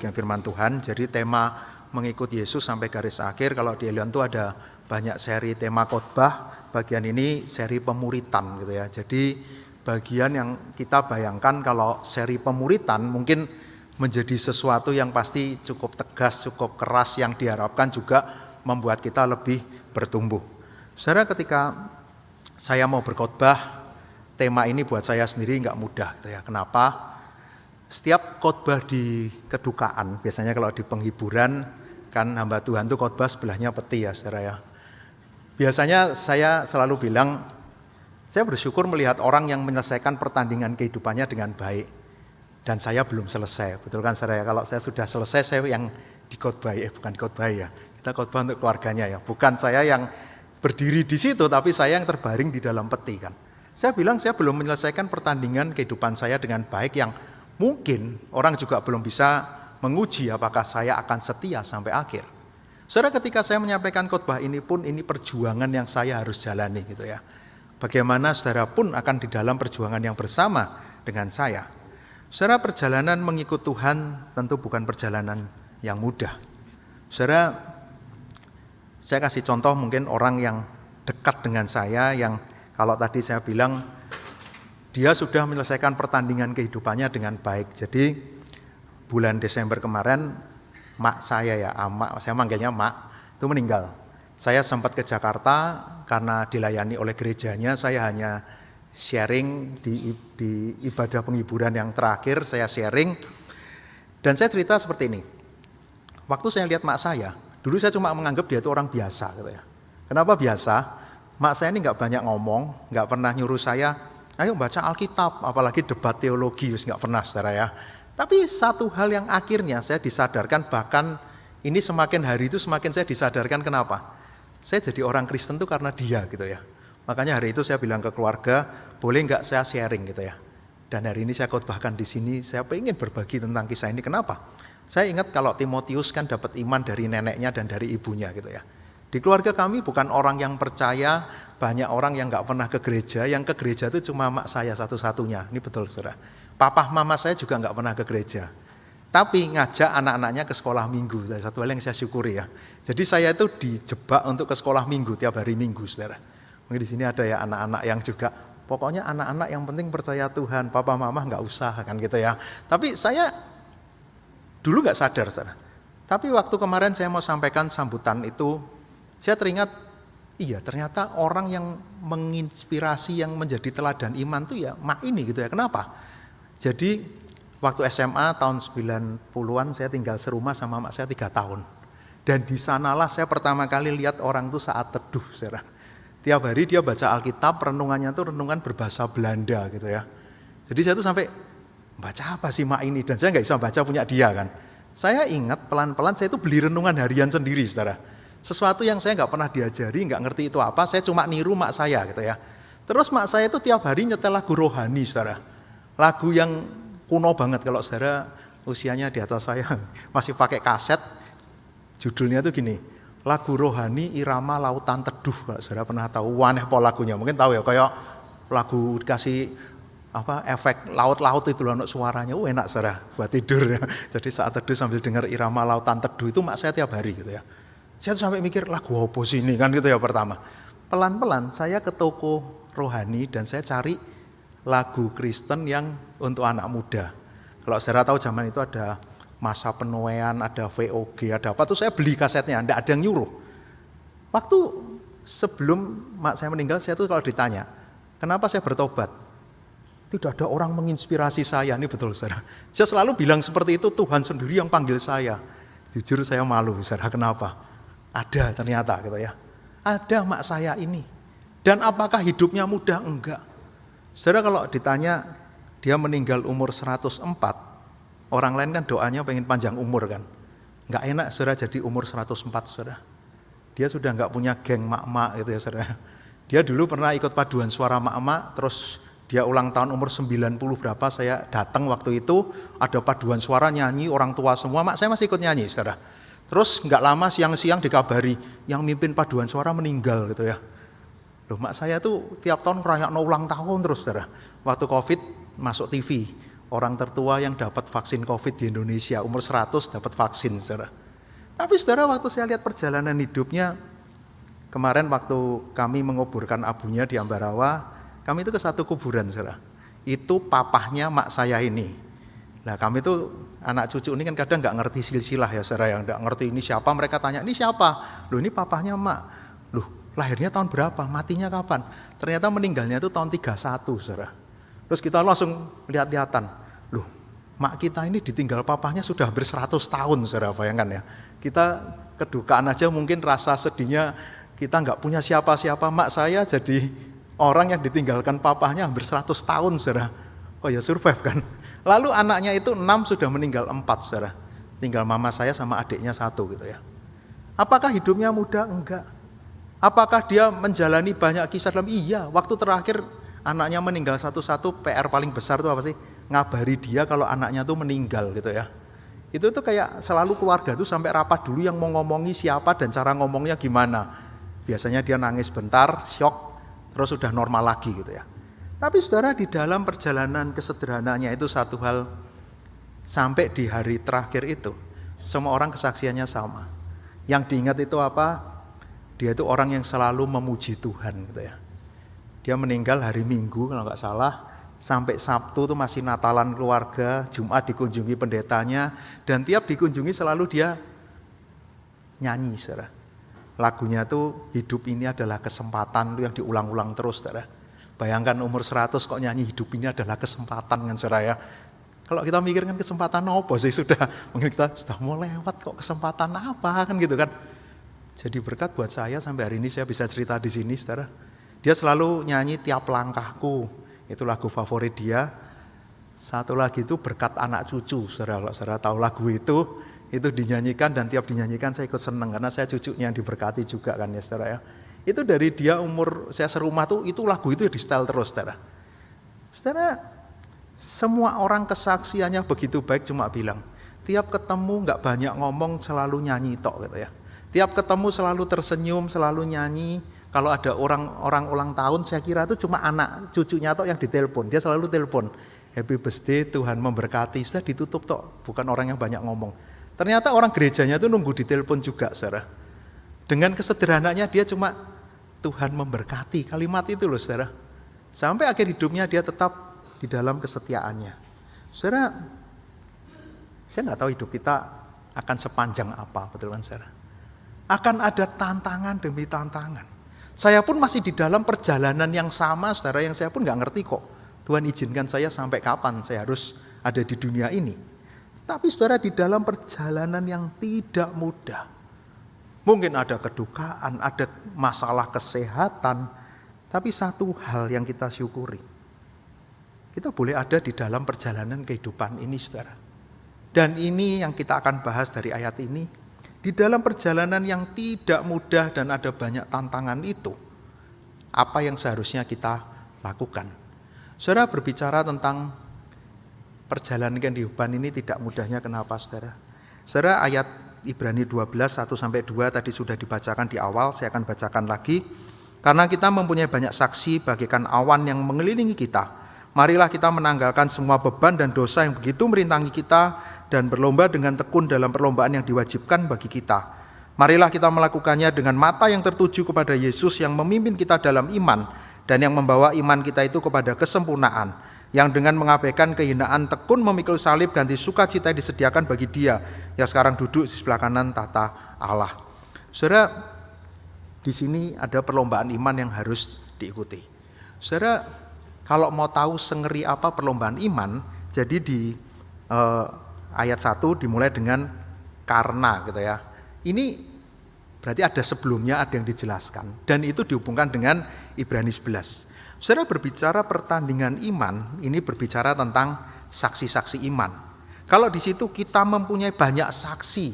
bagian firman Tuhan. Jadi tema mengikut Yesus sampai garis akhir. Kalau di Elion itu ada banyak seri tema khotbah. Bagian ini seri pemuritan gitu ya. Jadi bagian yang kita bayangkan kalau seri pemuritan mungkin menjadi sesuatu yang pasti cukup tegas, cukup keras, yang diharapkan juga membuat kita lebih bertumbuh. Saudara, ketika saya mau berkhotbah, tema ini buat saya sendiri nggak mudah gitu ya. Kenapa? Setiap khotbah di kedukaan, biasanya kalau di penghiburan kan hamba Tuhan tuh khotbah sebelahnya peti ya saudara ya. Biasanya saya selalu bilang, saya bersyukur melihat orang yang menyelesaikan pertandingan kehidupannya dengan baik. Dan saya belum selesai, betul kan saudara ya? Kalau saya sudah selesai, saya yang dikhotbahi, bukan dikhotbahi ya. Kita khotbah untuk keluarganya ya. Bukan saya yang berdiri di situ, tapi saya yang terbaring di dalam peti kan. Saya bilang saya belum menyelesaikan pertandingan kehidupan saya dengan baik, yang mungkin orang juga belum bisa menguji apakah saya akan setia sampai akhir. Saudara, ketika saya menyampaikan khotbah ini pun, ini perjuangan yang saya harus jalani gitu ya. Bagaimana saudara pun akan di dalam perjuangan yang bersama dengan saya. Saudara, perjalanan mengikut Tuhan tentu bukan perjalanan yang mudah. Saudara, saya kasih contoh mungkin orang yang dekat dengan saya, yang kalau tadi saya bilang dia sudah menyelesaikan pertandingan kehidupannya dengan baik. Jadi bulan Desember kemarin mak saya ya, saya manggilnya mak, itu meninggal. Saya sempat ke Jakarta karena dilayani oleh gerejanya, saya hanya sharing di ibadah penghiburan yang terakhir, saya sharing. Dan saya cerita seperti ini. Waktu saya lihat mak saya, dulu saya cuma menganggap dia itu orang biasa gitu ya. Kenapa biasa? Mak saya ini nggak banyak ngomong, nggak pernah nyuruh saya, ayo baca Alkitab, apalagi debat teologi, nggak pernah saudara ya. Tapi satu hal yang akhirnya saya disadarkan, bahkan ini semakin hari itu semakin saya disadarkan kenapa. Saya jadi orang Kristen itu karena dia gitu ya. Makanya hari itu saya bilang ke keluarga, boleh nggak saya sharing gitu ya. Dan hari ini saya khotbahkan di sini, saya ingin berbagi tentang kisah ini. Kenapa? Saya ingat kalau Timotius kan dapat iman dari neneknya dan dari ibunya gitu ya. Di keluarga kami bukan orang yang percaya, banyak orang yang nggak pernah ke gereja. Yang ke gereja itu cuma mak saya satu-satunya. Ini betul saudara. Papa mama saya juga nggak pernah ke gereja. Tapi ngajak anak-anaknya ke sekolah minggu. Satu hal yang saya syukuri ya. Jadi saya itu dijebak untuk ke sekolah minggu tiap hari Minggu saudara. Mungkin di sini ada ya anak-anak yang juga, pokoknya anak-anak yang penting percaya Tuhan, papa mama nggak usah kan gitu ya. Tapi saya dulu nggak sadar saudara. Tapi waktu kemarin saya mau sampaikan sambutan itu, saya teringat, iya ternyata orang yang menginspirasi, yang menjadi teladan iman tuh ya mak ini gitu ya. Kenapa? Jadi waktu SMA tahun 90-an saya tinggal serumah sama mak saya 3 tahun. Dan di sanalah saya pertama kali lihat orang tuh saat teduh saudara. Tiap hari dia baca Alkitab, renungannya tuh renungan berbahasa Belanda gitu ya. Jadi saya tuh sampai, baca apa sih mak ini? Dan saya nggak bisa baca punya dia kan. Saya ingat pelan-pelan saya tuh beli renungan harian sendiri saudara. Sesuatu yang saya nggak pernah diajari, nggak ngerti itu apa, saya cuma niru mak saya gitu ya. Terus mak saya itu tiap hari nyetel lagu rohani saudara. Lagu yang kuno banget, kalau saudara usianya di atas saya masih pakai kaset, judulnya tuh gini, lagu rohani irama lautan teduh. Kalau saudara pernah tahu, waneh po lagunya, mungkin tahu ya, kayak lagu dikasih efek laut-laut itu loh, suaranya enak saudara buat tidur ya. Jadi saat teduh sambil dengar irama lautan teduh itu mak saya tiap hari gitu ya. Saya tuh sampai mikir lagu apa sih ini kan gitu ya pertama. Pelan-pelan saya ke toko rohani dan saya cari lagu Kristen yang untuk anak muda. Kalau saudara tahu zaman itu ada masa penuaian, ada VOG, ada apa tuh, saya beli kasetnya, enggak ada yang nyuruh. Waktu sebelum mak saya meninggal, saya tuh kalau ditanya, kenapa saya bertobat? Tidak ada orang menginspirasi saya, ini betul saudara. Saya selalu bilang seperti itu, Tuhan sendiri yang panggil saya. Jujur saya malu saudara, kenapa? Ada ternyata gitu ya. Ada mak saya ini. Dan apakah hidupnya mudah? Enggak. Saudara, kalau ditanya dia meninggal umur 104, orang lain kan doanya pengen panjang umur kan. Enggak enak saudara jadi umur 104 saudara. Dia sudah enggak punya geng mak-mak gitu ya saudara. Dia dulu pernah ikut paduan suara mak-mak, terus dia ulang tahun umur 90 berapa, saya datang waktu itu, ada paduan suara nyanyi, orang tua semua, mak saya masih ikut nyanyi saudara. Terus enggak lama siang-siang dikabari, yang mimpin paduan suara meninggal gitu ya. Loh, mak saya tuh tiap tahun ngerayain ulang tahun terus saudara. Waktu COVID masuk TV, orang tertua yang dapat vaksin COVID di Indonesia, umur 100 dapat vaksin, saudara. Tapi saudara, waktu saya lihat perjalanan hidupnya, kemarin waktu kami menguburkan abunya di Ambarawa, kami itu ke satu kuburan, saudara. Itu papahnya mak saya ini. Nah, kami itu anak cucu ini kan kadang nggak ngerti silsilah ya, saudara, yang nggak ngerti ini siapa, mereka tanya, ini siapa? Loh, ini papahnya mak. Loh, lahirnya tahun berapa? Matinya kapan? Ternyata meninggalnya itu tahun 31, saudara. Terus kita langsung lihat-lihatan. Loh, mak kita ini ditinggal papahnya sudah hampir 100 tahun, saudara, bayangkan ya. Kita kedukaan aja mungkin rasa sedihnya, kita nggak punya siapa-siapa, mak saya jadi orang yang ditinggalkan papahnya hampir 100 tahun, saudara. Oh ya, survive kan. Lalu anaknya itu 6 sudah meninggal 4, saudara. Tinggal mama saya sama adiknya 1 gitu ya. Apakah hidupnya mudah? Enggak. Apakah dia menjalani banyak kisah dalam? Iya, waktu terakhir anaknya meninggal satu-satu, PR paling besar itu apa sih? Ngabari dia kalau anaknya tuh meninggal gitu ya. Itu tuh kayak selalu keluarga tuh sampai rapat dulu yang mau ngomongi siapa dan cara ngomongnya gimana. Biasanya dia nangis bentar, syok, terus sudah normal lagi gitu ya. Tapi saudara, di dalam perjalanan kesederhanaannya itu satu hal, sampai di hari terakhir itu semua orang kesaksiannya sama. Yang diingat itu apa? Dia itu orang yang selalu memuji Tuhan gitu ya. Dia meninggal hari Minggu kalau nggak salah, sampai Sabtu tuh masih Natalan keluarga, Jumat dikunjungi pendetanya, dan tiap dikunjungi selalu dia nyanyi, saudara. Lagunya tuh hidup ini adalah kesempatan, yang diulang-ulang terus, saudara. Bayangkan umur 100 kok nyanyi hidup ini adalah kesempatan kan, saudara ya. Kalau kita mikir kan kesempatan apa sih, mungkin kita sudah mau lewat kok, kesempatan apa kan gitu kan. Jadi berkat buat saya sampai hari ini saya bisa cerita di sini, saudara. Dia selalu nyanyi tiap langkahku, itu lagu favorit dia. Satu lagi itu berkat anak cucu, saudara. Kalau saudara tahu lagu itu dinyanyikan dan tiap dinyanyikan saya ikut seneng karena saya cucunya yang diberkati juga kan ya, saudara ya. Itu dari dia umur saya serumah tuh, itu lagu itu di setel terus, saudara. Saudara, semua orang kesaksiannya begitu baik, cuma bilang tiap ketemu nggak banyak ngomong, selalu nyanyi tok gitu ya. Tiap ketemu selalu tersenyum, selalu nyanyi. Kalau ada orang ulang tahun, saya kira itu cuma anak cucunya tok yang ditelepon. Dia selalu telepon, happy birthday, Tuhan memberkati. Sudah ditutup tok, bukan orang yang banyak ngomong. Ternyata orang gerejanya itu nunggu ditelepon juga, saudara. Dengan kesederhananya dia cuma Tuhan memberkati, kalimat itu loh, saudara. Sampai akhir hidupnya dia tetap di dalam kesetiaannya. Saudara, saya nggak tahu hidup kita akan sepanjang apa, betul kan, saudara? Akan ada tantangan demi tantangan. Saya pun masih di dalam perjalanan yang sama, saudara, yang saya pun nggak ngerti kok. Tuhan izinkan saya sampai kapan saya harus ada di dunia ini. Tapi saudara, di dalam perjalanan yang tidak mudah, mungkin ada kedukaan, ada masalah kesehatan, tapi satu hal yang kita syukuri, kita boleh ada di dalam perjalanan kehidupan ini, saudara. Dan ini yang kita akan bahas dari ayat ini. Di dalam perjalanan yang tidak mudah dan ada banyak tantangan itu, apa yang seharusnya kita lakukan? Saudara, berbicara tentang perjalanan kehidupan ini tidak mudahnya, kenapa, saudara? Saudara, ayat Ibrani 12, 1-2 tadi sudah dibacakan di awal, saya akan bacakan lagi. Karena kita mempunyai banyak saksi bagaikan awan yang mengelilingi kita, marilah kita menanggalkan semua beban dan dosa yang begitu merintangi kita, dan berlomba dengan tekun dalam perlombaan yang diwajibkan bagi kita. Marilah kita melakukannya dengan mata yang tertuju kepada Yesus yang memimpin kita dalam iman dan yang membawa iman kita itu kepada kesempurnaan, yang dengan mengabaikan kehinaan tekun memikul salib ganti sukacita yang disediakan bagi Dia yang sekarang duduk di sebelah kanan tahta Allah. Saudara, di sini ada perlombaan iman yang harus diikuti. Saudara, kalau mau tahu sengeri apa perlombaan iman, jadi di ayat 1 dimulai dengan karena gitu ya. Ini berarti ada sebelumnya, ada yang dijelaskan. Dan itu dihubungkan dengan Ibrani 11. Saudara, berbicara pertandingan iman, ini berbicara tentang saksi-saksi iman. Kalau di situ kita mempunyai banyak saksi.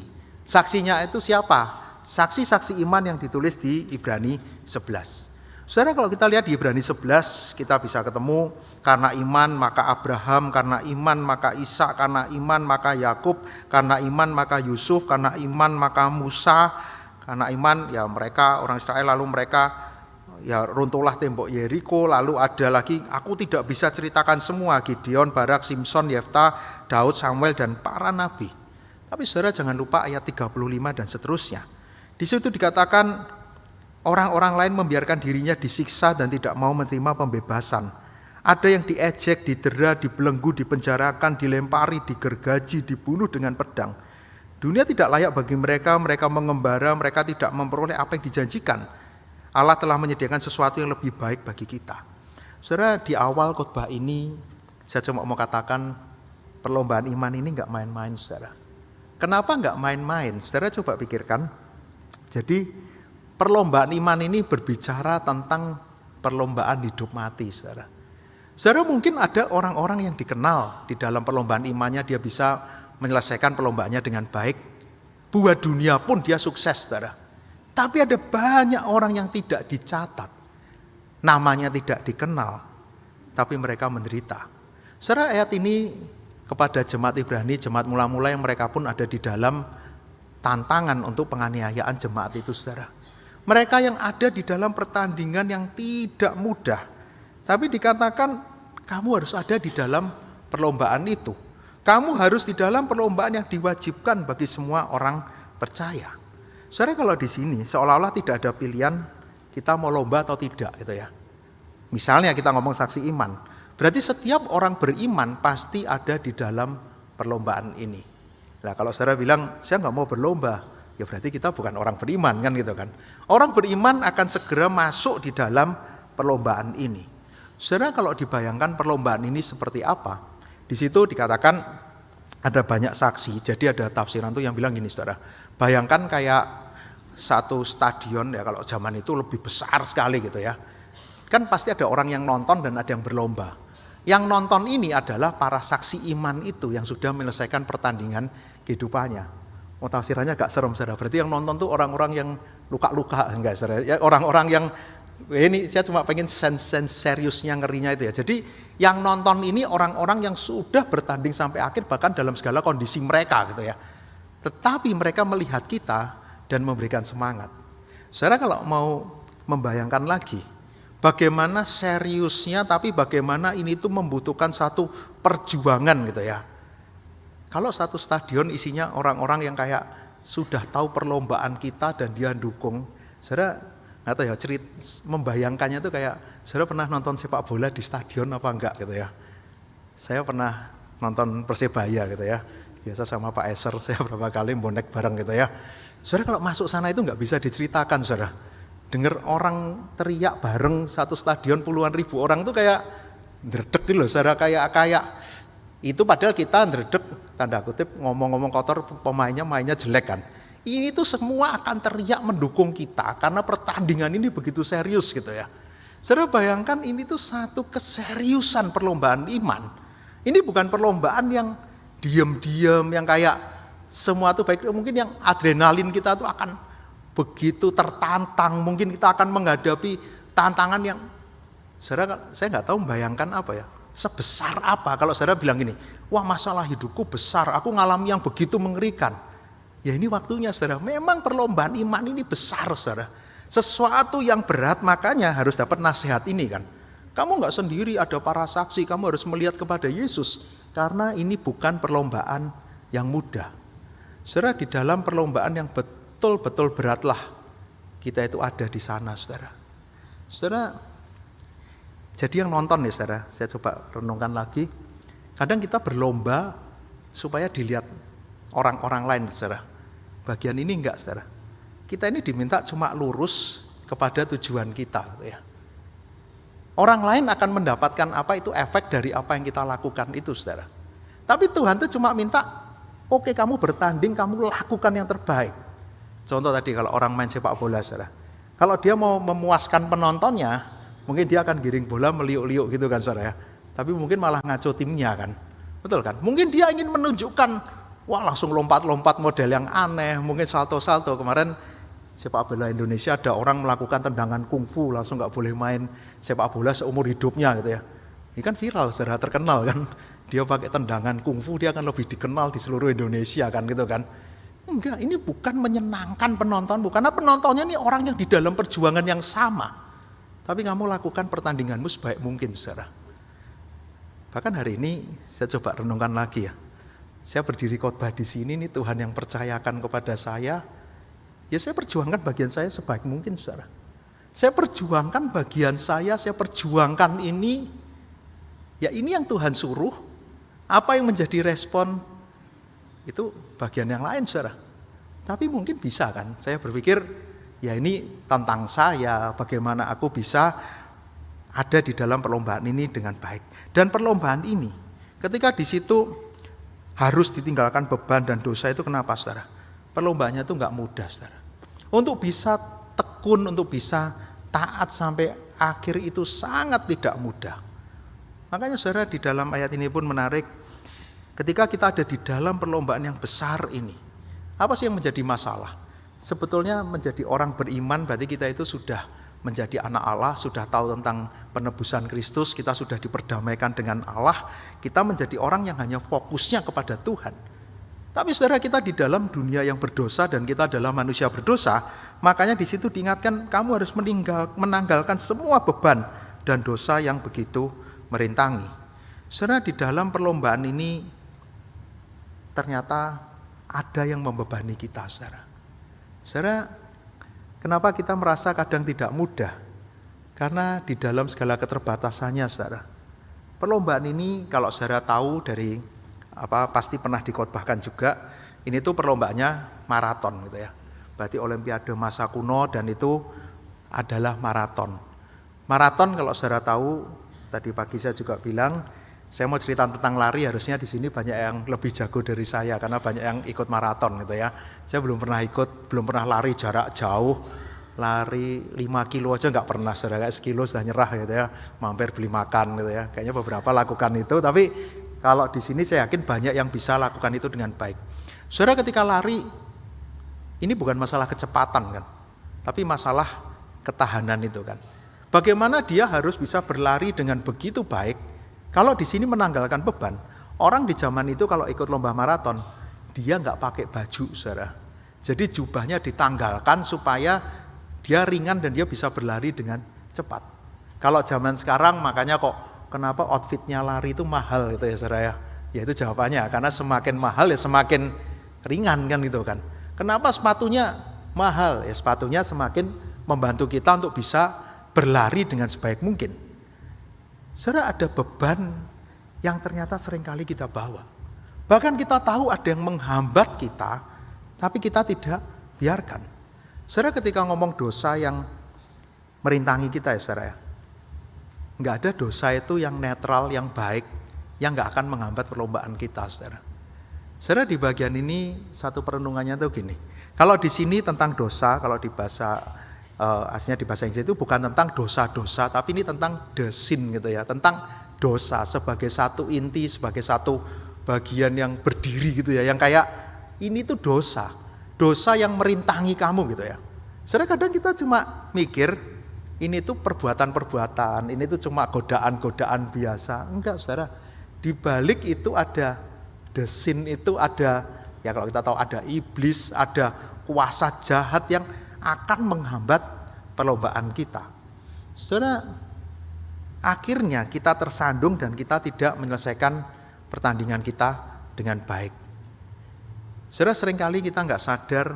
Saksinya itu siapa? Saksi-saksi iman yang ditulis di Ibrani 11. Saudara, kalau kita lihat di Ibrani 11, kita bisa ketemu karena iman maka Abraham, karena iman maka Ishak, karena iman maka Yakub, karena iman maka Yusuf, karena iman maka Musa, karena iman ya mereka orang Israel, lalu mereka ya runtuhlah tembok Yeriko, lalu ada lagi, aku tidak bisa ceritakan semua, Gideon, Barak, Simson, Yefta, Daud, Samuel, dan para nabi. Tapi saudara jangan lupa ayat 35 dan seterusnya. Di situ dikatakan orang-orang lain membiarkan dirinya disiksa dan tidak mau menerima pembebasan. Ada yang diejek, didera, dibelenggu, dipenjarakan, dilempari, digergaji, dibunuh dengan pedang. Dunia tidak layak bagi mereka, mereka mengembara, mereka tidak memperoleh apa yang dijanjikan. Allah telah menyediakan sesuatu yang lebih baik bagi kita. Saudara, di awal khotbah ini saya cuma mau katakan perlombaan iman ini enggak main-main, saudara. Kenapa enggak main-main? Saudara coba pikirkan. Jadi perlombaan iman ini berbicara tentang perlombaan hidup mati, saudara. Saudara, mungkin ada orang-orang yang dikenal di dalam perlombaan imannya, dia bisa menyelesaikan perlombaannya dengan baik. Buat dunia pun dia sukses, saudara. Tapi ada banyak orang yang tidak dicatat, namanya tidak dikenal, tapi mereka menderita. Saudara, ayat ini kepada jemaat Ibrani, jemaat mula-mula yang mereka pun ada di dalam tantangan untuk penganiayaan jemaat itu, saudara. Mereka yang ada di dalam pertandingan yang tidak mudah, tapi dikatakan kamu harus ada di dalam perlombaan itu. Kamu harus di dalam perlombaan yang diwajibkan bagi semua orang percaya. Saudara, kalau di sini seolah-olah tidak ada pilihan kita mau lomba atau tidak, gitu ya. Misalnya kita ngomong saksi iman, berarti setiap orang beriman pasti ada di dalam perlombaan ini. Nah, kalau saudara bilang saya nggak mau berlomba, ya berarti kita bukan orang beriman, kan gitu kan. Orang beriman akan segera masuk di dalam perlombaan ini. Saudara, kalau dibayangkan perlombaan ini seperti apa? Di situ dikatakan ada banyak saksi. Jadi ada tafsiran tuh yang bilang gini, saudara. Bayangkan kayak satu stadion ya, kalau zaman itu lebih besar sekali gitu ya. Kan pasti ada orang yang nonton dan ada yang berlomba. Yang nonton ini adalah para saksi iman itu yang sudah menyelesaikan pertandingan kehidupannya. Oh, tafsirannya agak serem, saudara. Berarti yang nonton tuh orang-orang yang luka-luka, enggak, saudara? Ya, orang-orang yang ini saya cuma pengen sense seriusnya, ngerinya itu ya. Jadi yang nonton ini orang-orang yang sudah bertanding sampai akhir, bahkan dalam segala kondisi mereka gitu ya. Tetapi mereka melihat kita dan memberikan semangat. Saudara, kalau mau membayangkan lagi bagaimana seriusnya, tapi bagaimana ini tuh membutuhkan satu perjuangan gitu ya. Kalau satu stadion isinya orang-orang yang kayak sudah tahu perlombaan kita dan dia dukung, saudara, nggak tahu ya, membayangkannya tuh kayak saudara pernah nonton sepak bola di stadion apa enggak gitu ya. Saya pernah nonton Persebaya gitu ya, biasa sama Pak Eser, saya berapa kali bonek bareng gitu ya. Saudara, kalau masuk sana itu nggak bisa diceritakan, saudara. Dengar orang teriak bareng satu stadion puluhan ribu orang tuh kayak ndredeg gitu loh, saudara, kayak itu padahal kita ndredeg tanda kutip ngomong-ngomong kotor, pemainnya mainnya jelek kan. Ini tuh semua akan teriak mendukung kita karena pertandingan ini begitu serius gitu ya. Saudara, bayangkan ini tuh satu keseriusan perlombaan iman. Ini bukan perlombaan yang diam-diam, yang kayak semua tuh baik. Mungkin yang adrenalin kita tuh akan begitu tertantang. Mungkin kita akan menghadapi tantangan yang, saudara, saya nggak tahu membayangkan apa ya. Sebesar apa kalau saudara bilang gini, wah masalah hidupku besar, aku ngalami yang begitu mengerikan. Ya ini waktunya, saudara. Memang perlombaan iman ini besar, saudara. Sesuatu yang berat, makanya harus dapat nasihat ini kan. Kamu nggak sendiri, ada para saksi. Kamu harus melihat kepada Yesus. Karena ini bukan perlombaan yang mudah. Saudara, di dalam perlombaan yang betul-betul beratlah kita itu ada di sana, saudara. Saudara, jadi yang nonton nih, saudara, saya coba renungkan lagi. Kadang kita berlomba supaya dilihat orang-orang lain, saudara. Bagian ini enggak, saudara. Kita ini diminta cuma lurus kepada tujuan kita gitu ya. Orang lain akan mendapatkan apa itu efek dari apa yang kita lakukan itu, saudara. Tapi Tuhan tuh cuma minta, oke, kamu bertanding, kamu lakukan yang terbaik. Contoh tadi kalau orang main sepak bola, saudara. Kalau dia mau memuaskan penontonnya, mungkin dia akan giring bola meliuk-liuk gitu kan, saudara ya. Tapi mungkin malah ngaco timnya kan. Betul kan? Mungkin dia ingin menunjukkan, wah langsung lompat-lompat model yang aneh, mungkin salto-salto. Kemarin sepak bola Indonesia ada orang melakukan tendangan kungfu, langsung gak boleh main sepak bola seumur hidupnya gitu ya. Ini kan viral, saudara, terkenal kan. Dia pakai tendangan kungfu, dia akan lebih dikenal di seluruh Indonesia kan gitu kan. Enggak, ini bukan menyenangkan penonton, bukan. Karena penontonnya ini orang yang di dalam perjuangan yang sama. Tapi kamu lakukan pertandinganmu sebaik mungkin, saudara. Bahkan hari ini saya coba renungkan lagi ya. Saya berdiri khotbah di sini nih, Tuhan yang percayakan kepada saya. Ya saya perjuangkan bagian saya sebaik mungkin, saudara. Saya perjuangkan bagian saya perjuangkan ini. Ya ini yang Tuhan suruh. Apa yang menjadi respon itu bagian yang lain, saudara. Tapi mungkin bisa kan, saya berpikir ya ini tentang saya, bagaimana aku bisa ada di dalam perlombaan ini dengan baik. Dan perlombaan ini, ketika di situ harus ditinggalkan beban dan dosa itu kenapa, saudara? Perlombaannya itu nggak mudah, saudara. Untuk bisa tekun, untuk bisa taat sampai akhir itu sangat tidak mudah. Makanya saudara di dalam ayat ini pun menarik, ketika kita ada di dalam perlombaan yang besar ini, apa sih yang menjadi masalah? Sebetulnya menjadi orang beriman berarti kita itu sudah menjadi anak Allah, sudah tahu tentang penebusan Kristus, kita sudah diperdamaikan dengan Allah, kita menjadi orang yang hanya fokusnya kepada Tuhan. Tapi saudara, kita di dalam dunia yang berdosa dan kita adalah manusia berdosa, makanya di situ diingatkan kamu harus menanggalkan semua beban dan dosa yang begitu merintangi. Saudara, di dalam perlombaan ini ternyata ada yang membebani kita, saudara. Saudara, kenapa kita merasa kadang tidak mudah? Karena di dalam segala keterbatasannya, saudara. Perlombaan ini kalau saudara tahu dari pasti pernah dikhotbahkan juga, ini tuh perlombaannya maraton gitu ya. Berarti olimpiade masa kuno dan itu adalah maraton. Maraton kalau saudara tahu, tadi pagi saya juga bilang, saya mau cerita tentang lari, harusnya di sini banyak yang lebih jago dari saya karena banyak yang ikut maraton gitu ya. Saya belum pernah lari jarak jauh, lari 5 kilo aja nggak pernah, saudara, kayak sekilo sudah nyerah gitu ya, mampir beli makan gitu ya. Kayaknya beberapa lakukan itu, tapi kalau di sini saya yakin banyak yang bisa lakukan itu dengan baik. Saudara, ketika lari, ini bukan masalah kecepatan kan, tapi masalah ketahanan itu kan. Bagaimana dia harus bisa berlari dengan begitu baik. Kalau di sini menanggalkan beban, orang di zaman itu kalau ikut lomba maraton, dia nggak pakai baju, saudara. Jadi jubahnya ditanggalkan supaya dia ringan dan dia bisa berlari dengan cepat. Kalau zaman sekarang makanya kok kenapa outfitnya lari itu mahal gitu ya, saudara ya. Ya itu jawabannya, karena semakin mahal ya semakin ringan kan gitu kan. Kenapa sepatunya mahal? Ya sepatunya semakin membantu kita untuk bisa berlari dengan sebaik mungkin. Saudara, ada beban yang ternyata seringkali kita bawa. Bahkan kita tahu ada yang menghambat kita, tapi kita tidak biarkan. Saudara, ketika ngomong dosa yang merintangi kita ya saudara, nggak ada dosa itu yang netral, yang baik, yang nggak akan menghambat perlombaan kita, saudara. Saudara, di bagian ini satu perenungannya tuh gini. Kalau di sini tentang dosa, kalau di bahasa aslinya di bahasa Inggris itu bukan tentang dosa-dosa, tapi ini tentang the sin gitu ya, tentang dosa sebagai satu inti, sebagai satu bagian yang berdiri gitu ya, yang kayak ini tuh dosa yang merintangi kamu gitu ya. Saudara, kadang kita cuma mikir ini tuh perbuatan-perbuatan, ini tuh cuma godaan-godaan biasa. Enggak, saudara, di balik itu ada the sin, itu ada, ya kalau kita tahu ada iblis, ada kuasa jahat yang akan menghambat perlombaan kita. Saudara, akhirnya kita tersandung dan kita tidak menyelesaikan pertandingan kita dengan baik. Saudara, seringkali kita nggak sadar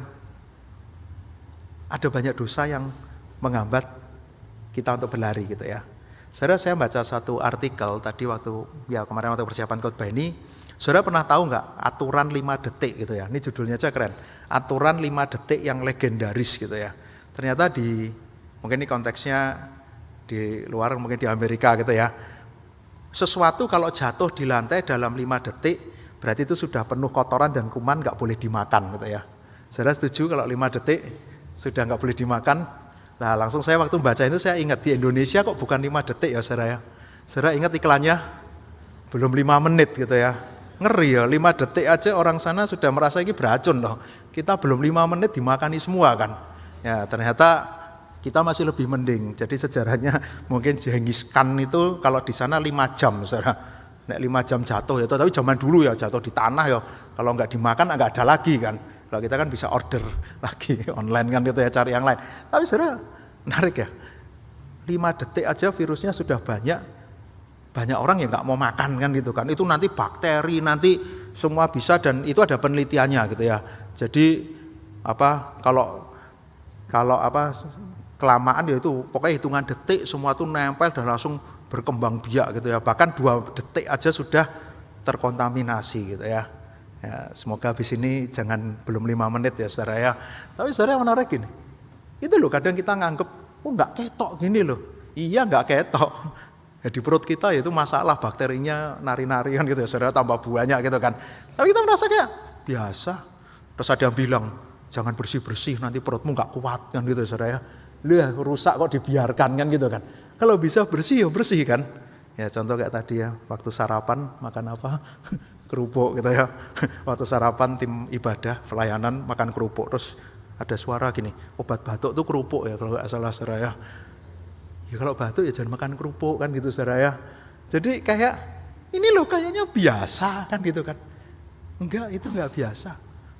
ada banyak dosa yang menghambat kita untuk berlari gitu ya. Saudara, saya baca satu artikel tadi kemarin waktu persiapan khotbah ini. Saudara pernah tahu nggak aturan 5 detik gitu ya? Ini judulnya aja keren. Aturan 5 detik yang legendaris gitu ya. Ternyata mungkin ini konteksnya di luar, mungkin di Amerika gitu ya. Sesuatu kalau jatuh di lantai dalam 5 detik, berarti itu sudah penuh kotoran dan kuman, nggak boleh dimakan gitu ya. Saudara setuju kalau 5 detik sudah nggak boleh dimakan? Nah langsung saya waktu baca itu saya ingat di Indonesia kok bukan 5 detik ya saudara ya. Saudara ingat iklannya? Belum 5 menit gitu ya. Ngeri ya, 5 detik aja orang sana sudah merasa ini beracun loh. Kita belum 5 menit dimakani semua kan. Ya ternyata kita masih lebih mending. Jadi sejarahnya mungkin Genghis Khan itu kalau di sana 5 jam saudara. Nek 5 jam jatuh ya, tapi zaman dulu ya jatuh di tanah ya. Kalau nggak dimakan nggak ada lagi kan. Kalau kita kan bisa order lagi online kan gitu ya, cari yang lain. Tapi saudara menarik ya. 5 detik aja virusnya sudah banyak orang yang nggak mau makan kan gitu kan. Itu nanti bakteri, nanti semua bisa, dan itu ada penelitiannya gitu ya. Jadi kalau kelamaan ya itu pokoknya hitungan detik semua tuh nempel dan langsung berkembang biak gitu ya. Bahkan 2 detik aja sudah terkontaminasi gitu ya. Ya, semoga habis ini belum 5 menit ya saudara ya. Tapi saudara yang menarik gini, itu loh kadang kita nganggep, nggak ketok gini loh. Iya nggak ketok. Ya, di perut kita itu masalah, bakterinya nari-nari kan gitu ya saudara, tambah banyak gitu kan. Tapi kita merasa kayak biasa. Terus ada yang bilang, jangan bersih-bersih nanti perutmu nggak kuat kan gitu ya saudara ya. Lah rusak kok dibiarkan kan gitu kan. Kalau bisa bersih ya bersih kan. Ya contoh kayak tadi ya, waktu sarapan makan apa? Kerupuk gitu ya. Waktu sarapan tim ibadah pelayanan makan kerupuk, terus ada suara gini, obat batuk tuh kerupuk ya kalau nggak salah saudara ya. Ya kalau batuk ya jangan makan kerupuk kan gitu saudara ya. Jadi kayak ini loh kayaknya biasa kan gitu kan. Enggak, itu enggak biasa.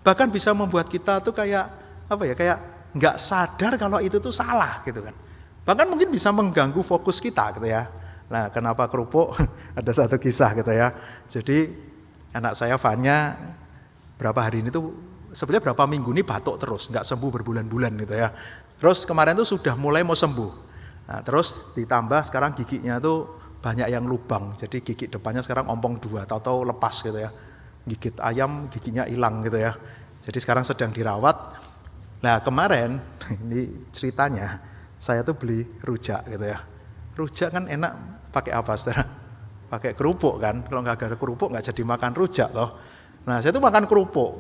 Bahkan bisa membuat kita tuh kayak kayak enggak sadar kalau itu tuh salah gitu kan. Bahkan mungkin bisa mengganggu fokus kita gitu ya. Nah, kenapa kerupuk? Ada satu kisah gitu ya. Jadi anak saya Vanya berapa hari ini tuh sebenarnya berapa minggu ini batuk terus, enggak sembuh berbulan-bulan gitu ya. Terus kemarin tuh sudah mulai mau sembuh. Nah, terus ditambah sekarang giginya tuh banyak yang lubang. Jadi gigi depannya sekarang ompong 2, tahu-tahu lepas gitu ya. Gigit ayam giginya hilang gitu ya. Jadi sekarang sedang dirawat. Nah, kemarin ini ceritanya saya tuh beli rujak gitu ya. Rujak kan enak pakai apa saudara? Pakai kerupuk kan. Kalau nggak ada kerupuk nggak jadi makan rujak toh. Nah, saya tuh makan kerupuk.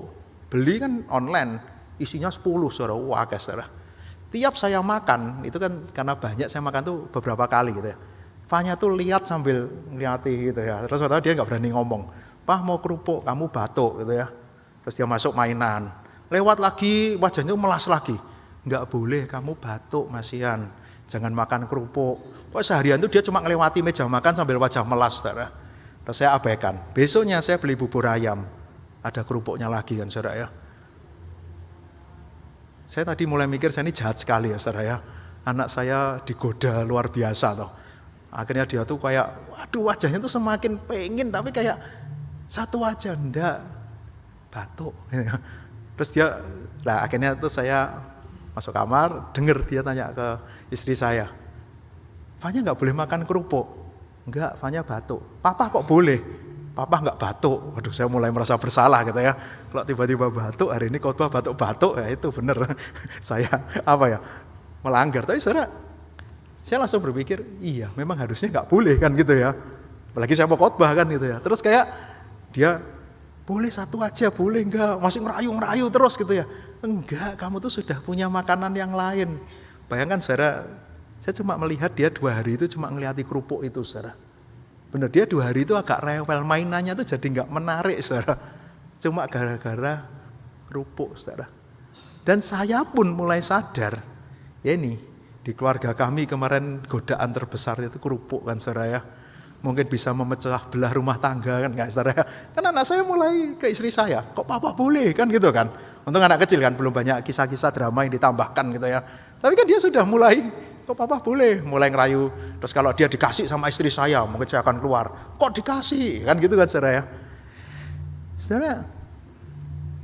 Beli kan online, isinya 10 saudara. Wah, saudara. Tiap saya makan, itu kan karena banyak saya makan tuh beberapa kali gitu ya. Fanya tuh lihat sambil ngeliati gitu ya. Terus saudara dia nggak berani ngomong. Pak mau kerupuk, kamu batuk gitu ya. Terus dia masuk mainan. Lewat lagi, wajahnya melas lagi. Nggak boleh kamu batuk Masian. Jangan makan kerupuk. Kok seharian tuh dia cuma ngelewati meja makan sambil wajah melas saudara. Terus saya abaikan. Besoknya saya beli bubur ayam. Ada kerupuknya lagi kan saudara ya. Saya tadi mulai mikir saya ini jahat sekali ya saudara ya. Anak saya digoda luar biasa toh. Akhirnya dia tuh kayak, waduh wajahnya tuh semakin pengen tapi kayak satu wajah enggak batuk. Terus akhirnya tuh saya masuk kamar, denger dia tanya ke istri saya, Fanya nggak boleh makan kerupuk. Enggak, Fanya batuk. Papa kok boleh? Papa nggak batuk. Waduh, saya mulai merasa bersalah gitu ya. Kalau tiba-tiba batuk, hari ini khotbah batuk-batuk, ya itu bener. Saya melanggar. Tapi saya langsung berpikir, iya memang harusnya nggak boleh kan gitu ya. Apalagi saya mau khotbah kan gitu ya. Terus kayak dia, boleh satu aja, boleh enggak? Masih ngerayu-ngerayu terus gitu ya. Enggak, kamu tuh sudah punya makanan yang lain. Bayangkan saudara, saya cuma melihat dia 2 hari itu cuma ngeliati kerupuk itu saudara. Benar, dia 2 hari itu agak rewel, mainannya tuh jadi enggak menarik saudara. Cuma gara-gara kerupuk saudara. Dan saya pun mulai sadar, ya ini di keluarga kami kemarin godaan terbesar itu kerupuk kan saudara ya. Mungkin bisa memecah belah rumah tangga kan enggak saudara ya. Kan anak saya mulai ke istri saya, kok papa boleh kan gitu kan. Untung anak kecil kan, belum banyak kisah-kisah drama yang ditambahkan gitu ya. Tapi kan dia sudah mulai, kok papa boleh, mulai ngerayu. Terus kalau dia dikasih sama istri saya, mungkin saya akan keluar. Kok dikasih? Kan gitu kan saudara ya. Saudara,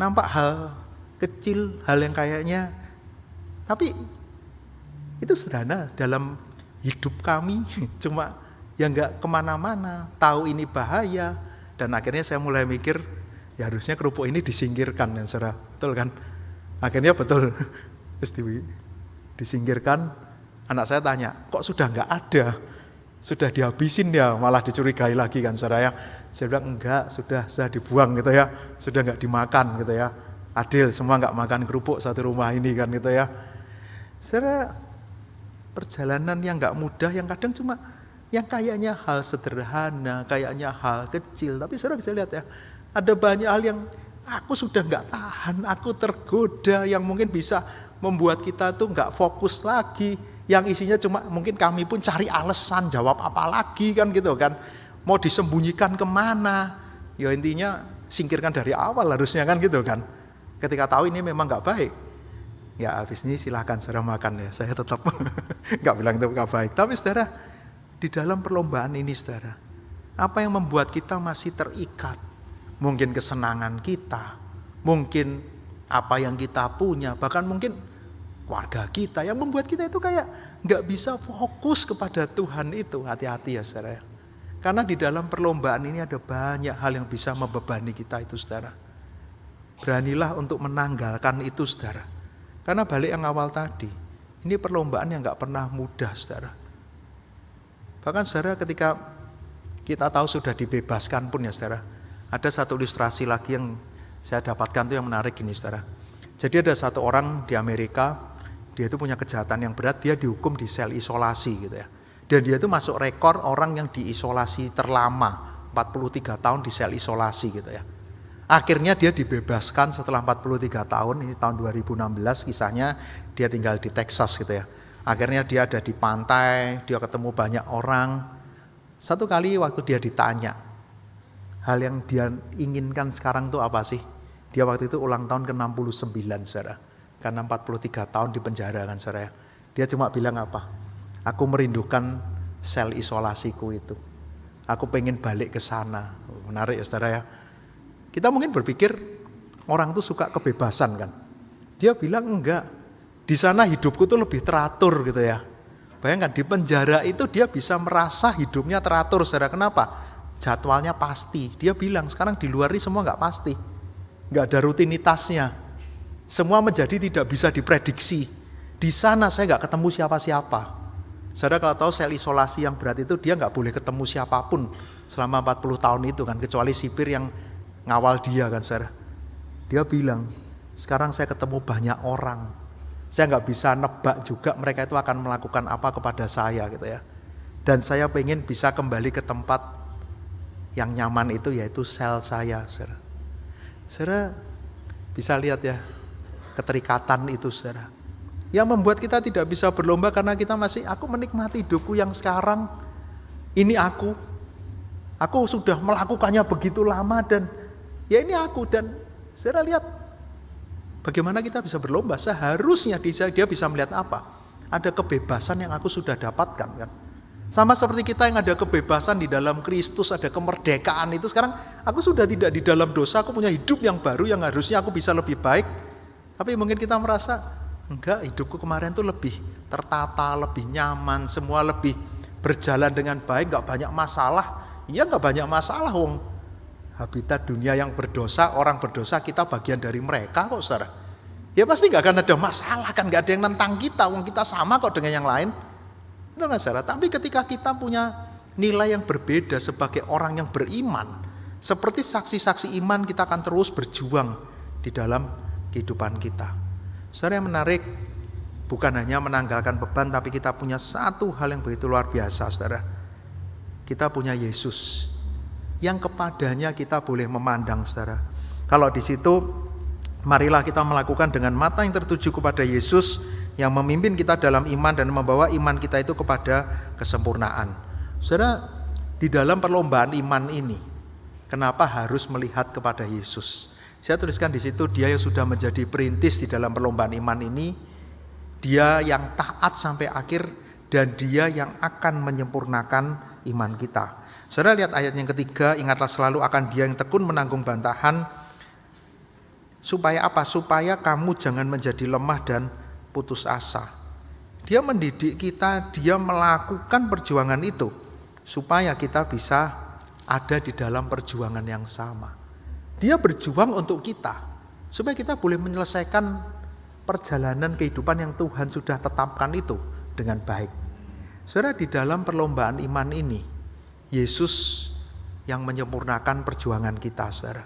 nampak hal kecil, hal yang kayaknya, tapi itu sederhana dalam hidup kami. Cuma yang gak kemana-mana, tahu ini bahaya. Dan akhirnya saya mulai mikir, ya harusnya kerupuk ini disingkirkan ya saudara. Betul kan? Akhirnya betul. Terus disingkirkan. Anak saya tanya, kok sudah gak ada? Sudah dihabisin ya, malah dicurigai lagi kan saudara ya. Saya bilang enggak, sudah dibuang gitu ya. Sudah gak dimakan gitu ya. Adil, semua gak makan kerupuk satu rumah ini kan gitu ya. Saudara, perjalanan yang gak mudah, yang kadang cuma yang kayaknya hal sederhana, kayaknya hal kecil. Tapi saudara bisa lihat ya, ada banyak hal yang aku sudah gak tahan, aku tergoda, yang mungkin bisa membuat kita tuh gak fokus lagi. Yang isinya cuma mungkin kami pun cari alasan, jawab apa lagi kan gitu kan. Mau disembunyikan kemana, ya intinya singkirkan dari awal harusnya kan gitu kan. Ketika tahu ini memang gak baik, ya habis ini silahkan saudara makan ya, saya tetap Nggak bilang itu nggak baik. Tapi saudara, di dalam perlombaan ini saudara, apa yang membuat kita masih terikat? Mungkin kesenangan kita, mungkin apa yang kita punya, bahkan mungkin keluarga kita yang membuat kita itu kayak nggak bisa fokus kepada Tuhan itu. Hati-hati ya saudara. Karena di dalam perlombaan ini ada banyak hal yang bisa membebani kita itu saudara. Beranilah untuk menanggalkan itu saudara. Karena balik yang awal tadi, ini perlombaan yang gak pernah mudah saudara. Bahkan saudara ketika kita tahu sudah dibebaskan pun ya saudara, ada satu ilustrasi lagi yang saya dapatkan tuh yang menarik gini saudara. Jadi ada satu orang di Amerika, dia itu punya kejahatan yang berat, dia dihukum di sel isolasi gitu ya. Dan dia itu masuk rekor orang yang diisolasi terlama, 43 tahun di sel isolasi gitu ya. Akhirnya dia dibebaskan setelah 43 tahun, ini tahun 2016 kisahnya, dia tinggal di Texas gitu ya. Akhirnya dia ada di pantai, dia ketemu banyak orang. Satu kali waktu dia ditanya, hal yang dia inginkan sekarang itu apa sih? Dia waktu itu ulang tahun ke-69 saudara. Karena 43 tahun di penjara kan saudara. Dia cuma bilang apa? Aku merindukan sel isolasiku itu. Aku pengen balik ke sana. Menarik ya saudara ya. Kita mungkin berpikir orang tuh suka kebebasan kan. Dia bilang enggak. Di sana hidupku tuh lebih teratur gitu ya. Bayangkan di penjara itu dia bisa merasa hidupnya teratur. Saudara, kenapa? Jadwalnya pasti. Dia bilang sekarang di luar ini semua enggak pasti. Enggak ada rutinitasnya. Semua menjadi tidak bisa diprediksi. Di sana saya enggak ketemu siapa-siapa. Saudara kalau tahu sel isolasi yang berat itu dia enggak boleh ketemu siapapun selama 40 tahun itu kan. Kecuali sipir yang ngawal dia kan saudara. Dia bilang, sekarang saya ketemu banyak orang. Saya nggak bisa nebak juga mereka itu akan melakukan apa kepada saya gitu ya. Dan saya pengen bisa kembali ke tempat yang nyaman itu, yaitu sel saya saudara. Saudara bisa lihat ya keterikatan itu saudara. Yang membuat kita tidak bisa berlomba karena kita masih, aku menikmati hidupku yang sekarang. Ini aku sudah melakukannya begitu lama dan ya ini aku. Dan saudara lihat bagaimana kita bisa berlomba. Seharusnya dia bisa melihat apa? Ada kebebasan yang aku sudah dapatkan kan. Sama seperti kita yang ada kebebasan di dalam Kristus, ada kemerdekaan itu. Sekarang aku sudah tidak di dalam dosa, aku punya hidup yang baru yang harusnya aku bisa lebih baik. Tapi mungkin kita merasa, enggak, hidupku kemarin tuh lebih tertata, lebih nyaman, semua lebih berjalan dengan baik, enggak banyak masalah. Iya enggak banyak masalah wong. Habitat dunia yang berdosa, orang berdosa, kita bagian dari mereka kok saudara. Ya pasti gak akan ada masalah kan, gak ada yang nentang kita, wong kita sama kok dengan yang lain. Itu kan saudara. Tapi ketika kita punya nilai yang berbeda sebagai orang yang beriman, seperti saksi-saksi iman, kita akan terus berjuang di dalam kehidupan kita. Saudara, yang menarik bukan hanya menanggalkan beban, tapi kita punya satu hal yang begitu luar biasa saudara. Kita punya Yesus yang kepadanya kita boleh memandang saudara. Kalau di situ marilah kita melakukan dengan mata yang tertuju kepada Yesus yang memimpin kita dalam iman dan membawa iman kita itu kepada kesempurnaan. Saudara, di dalam perlombaan iman ini, kenapa harus melihat kepada Yesus? Saya tuliskan di situ, dia yang sudah menjadi perintis di dalam perlombaan iman ini, dia yang taat sampai akhir, dan dia yang akan menyempurnakan iman kita. Saudara lihat ayat yang ketiga, ingatlah selalu akan dia yang tekun menanggung bantahan. Supaya apa? Supaya kamu jangan menjadi lemah dan putus asa. Dia mendidik kita, dia melakukan perjuangan itu. Supaya kita bisa ada di dalam perjuangan yang sama. Dia berjuang untuk kita. Supaya kita boleh menyelesaikan perjalanan kehidupan yang Tuhan sudah tetapkan itu dengan baik. Saudara, di dalam perlombaan iman ini, Yesus yang menyempurnakan perjuangan kita saudara.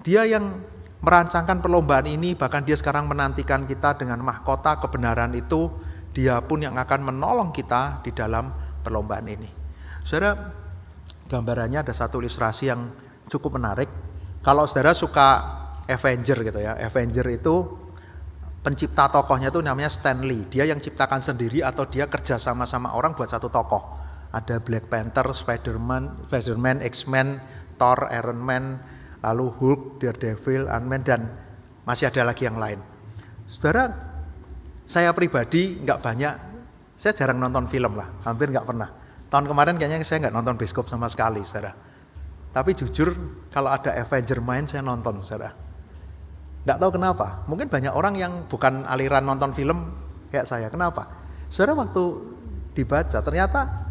Dia yang merancangkan perlombaan ini, bahkan dia sekarang menantikan kita dengan mahkota kebenaran itu. Dia pun yang akan menolong kita di dalam perlombaan ini. Saudara, gambarannya ada satu ilustrasi yang cukup menarik. Kalau saudara suka Avenger gitu ya, Avenger itu pencipta tokohnya itu namanya Stan Lee. Dia yang ciptakan sendiri atau dia kerja sama-sama orang buat satu tokoh. Ada Black Panther, Spider-Man, X-Men, Thor, Iron Man, lalu Hulk, Daredevil, Ant-Man, dan masih ada lagi yang lain. Saudara, saya pribadi nggak banyak Saya jarang nonton film lah, hampir nggak pernah. Tahun kemarin kayaknya saya nggak nonton bioskop sama sekali, saudara. Tapi jujur, kalau ada Avenger main saya nonton, saudara. Nggak tahu kenapa, mungkin banyak orang yang bukan aliran nonton film kayak saya. Kenapa? Saudara, waktu dibaca, ternyata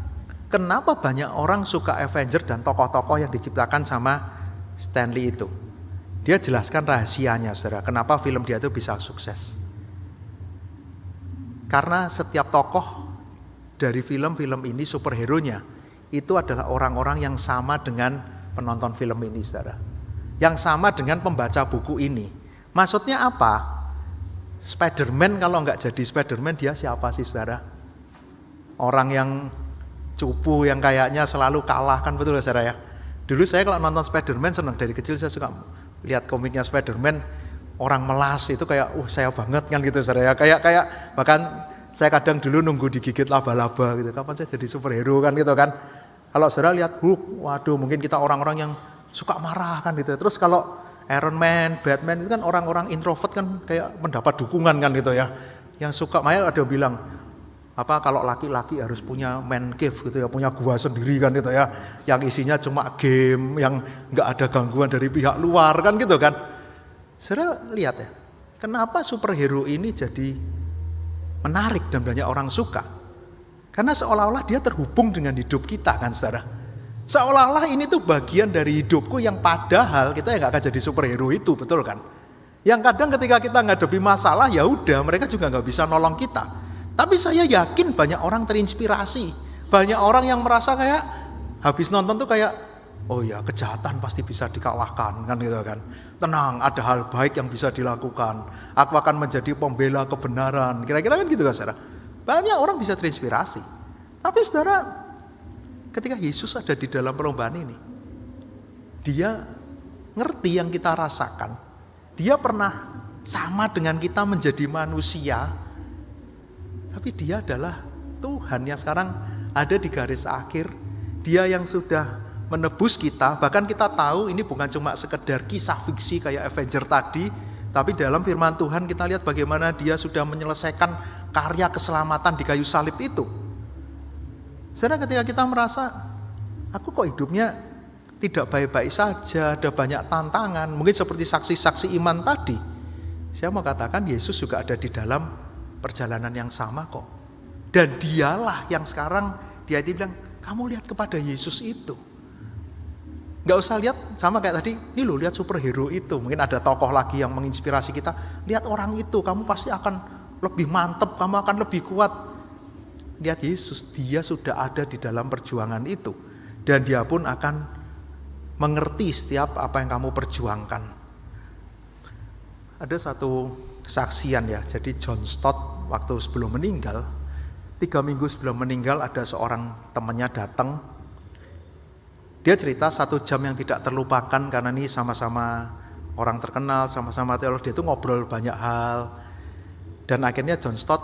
kenapa banyak orang suka Avenger dan tokoh-tokoh yang diciptakan sama Stanley itu. Dia jelaskan rahasianya, saudara, kenapa film dia itu bisa sukses. Karena setiap tokoh dari film-film ini, superhero-nya, itu adalah orang-orang yang sama dengan penonton film ini, saudara. Yang sama dengan pembaca buku ini. Maksudnya apa? Spider-Man kalau nggak jadi Spider-Man, dia siapa sih, saudara? Orang yang cupu, yang kayaknya selalu kalah, kan betul ya, saudara ya? Dulu saya kalau nonton Spider-Man senang, dari kecil saya suka lihat komiknya Spider-Man. Orang melas itu kayak, saya banget kan gitu, saudara ya. Kayak bahkan saya kadang dulu nunggu digigit laba-laba gitu. Kapan saya jadi superhero kan gitu kan. Kalau saudara lihat Hulk, waduh mungkin kita orang-orang yang suka marah kan gitu. Terus kalau Iron Man, Batman itu kan orang-orang introvert kan kayak mendapat dukungan kan gitu ya. Yang suka, makanya ada yang bilang, kalau laki-laki harus punya man cave gitu ya, punya gua sendiri kan gitu ya. Yang isinya cuma game, yang nggak ada gangguan dari pihak luar kan gitu kan. Saudara lihat ya, kenapa superhero ini jadi menarik dan banyak orang suka? Karena seolah-olah dia terhubung dengan hidup kita kan, saudara. Seolah-olah ini tuh bagian dari hidupku yang padahal kita ya nggak akan jadi superhero itu, betul kan? Yang kadang ketika kita ngadepi masalah, ya udah mereka juga nggak bisa nolong kita. Tapi saya yakin banyak orang terinspirasi, banyak orang yang merasa kayak habis nonton tuh kayak, oh ya kejahatan pasti bisa dikalahkan kan gitu kan. Tenang, ada hal baik yang bisa dilakukan. Aku akan menjadi pembela kebenaran. Kira-kira kan gitu kan, saudara. Banyak orang bisa terinspirasi. Tapi saudara, ketika Yesus ada di dalam perlombaan ini, dia ngerti yang kita rasakan. Dia pernah sama dengan kita menjadi manusia. Tapi dia adalah Tuhan yang sekarang ada di garis akhir. Dia yang sudah menebus kita, bahkan kita tahu ini bukan cuma sekedar kisah fiksi kayak Avenger tadi, tapi dalam firman Tuhan kita lihat bagaimana dia sudah menyelesaikan karya keselamatan di kayu salib itu. Saudara, ketika kita merasa, aku kok hidupnya tidak baik-baik saja, ada banyak tantangan, mungkin seperti saksi-saksi iman tadi, saya mau katakan Yesus juga ada di dalam perjalanan yang sama kok. Dan dialah yang sekarang dia bilang, kamu lihat kepada Yesus itu. Gak usah lihat sama kayak tadi, ini loh lihat superhero itu. Mungkin ada tokoh lagi yang menginspirasi kita. Lihat orang itu, kamu pasti akan lebih mantep, kamu akan lebih kuat. Lihat Yesus, dia sudah ada di dalam perjuangan itu. Dan dia pun akan mengerti setiap apa yang kamu perjuangkan. Ada satu kesaksian ya, jadi John Stott waktu sebelum meninggal, 3 minggu sebelum meninggal ada seorang temannya datang. Dia cerita 1 jam yang tidak terlupakan karena ini sama-sama orang terkenal, sama-sama teolog, dia itu ngobrol banyak hal. Dan akhirnya John Stott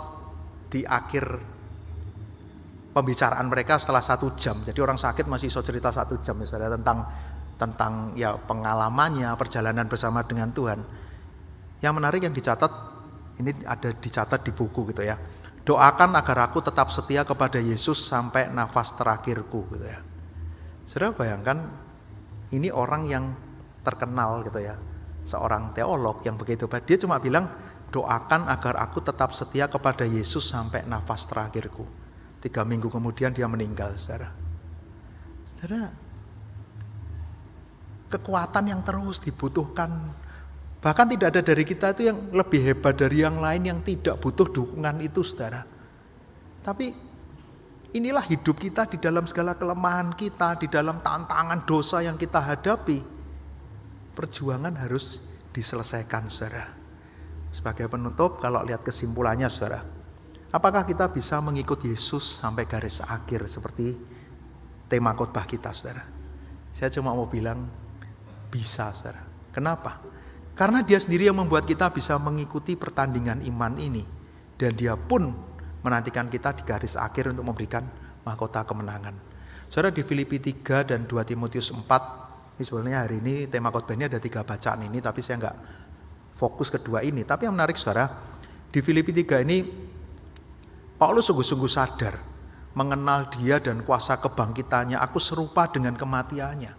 di akhir pembicaraan mereka setelah 1 jam, jadi orang sakit masih bisa cerita 1 jam misalnya tentang ya pengalamannya, perjalanan bersama dengan Tuhan. Yang menarik yang dicatat, ini ada dicatat di buku gitu ya. Doakan agar aku tetap setia kepada Yesus sampai nafas terakhirku gitu ya. Saudara bayangkan, ini orang yang terkenal gitu ya, seorang teolog yang begitu baik. Dia cuma bilang, doakan agar aku tetap setia kepada Yesus sampai nafas terakhirku. 3 minggu kemudian dia meninggal, saudara. Saudara, kekuatan yang terus dibutuhkan. Bahkan tidak ada dari kita itu yang lebih hebat dari yang lain yang tidak butuh dukungan itu, saudara. Tapi inilah hidup kita di dalam segala kelemahan kita, di dalam tantangan dosa yang kita hadapi. Perjuangan harus diselesaikan, saudara. Sebagai penutup, kalau lihat kesimpulannya, saudara, apakah kita bisa mengikut Yesus sampai garis akhir seperti tema khotbah kita, saudara? Saya cuma mau bilang, bisa, saudara. Kenapa? Karena dia sendiri yang membuat kita bisa mengikuti pertandingan iman ini. Dan dia pun menantikan kita di garis akhir untuk memberikan mahkota kemenangan. Saudara, di Filipi 3 dan 2 Timotius 4, ini sebenarnya hari ini tema khotbah ini ada 3 bacaan ini, tapi saya enggak fokus kedua ini. Tapi yang menarik, saudara, di Filipi 3 ini Paulus sungguh-sungguh sadar mengenal dia dan kuasa kebangkitannya. Aku serupa dengan kematiannya.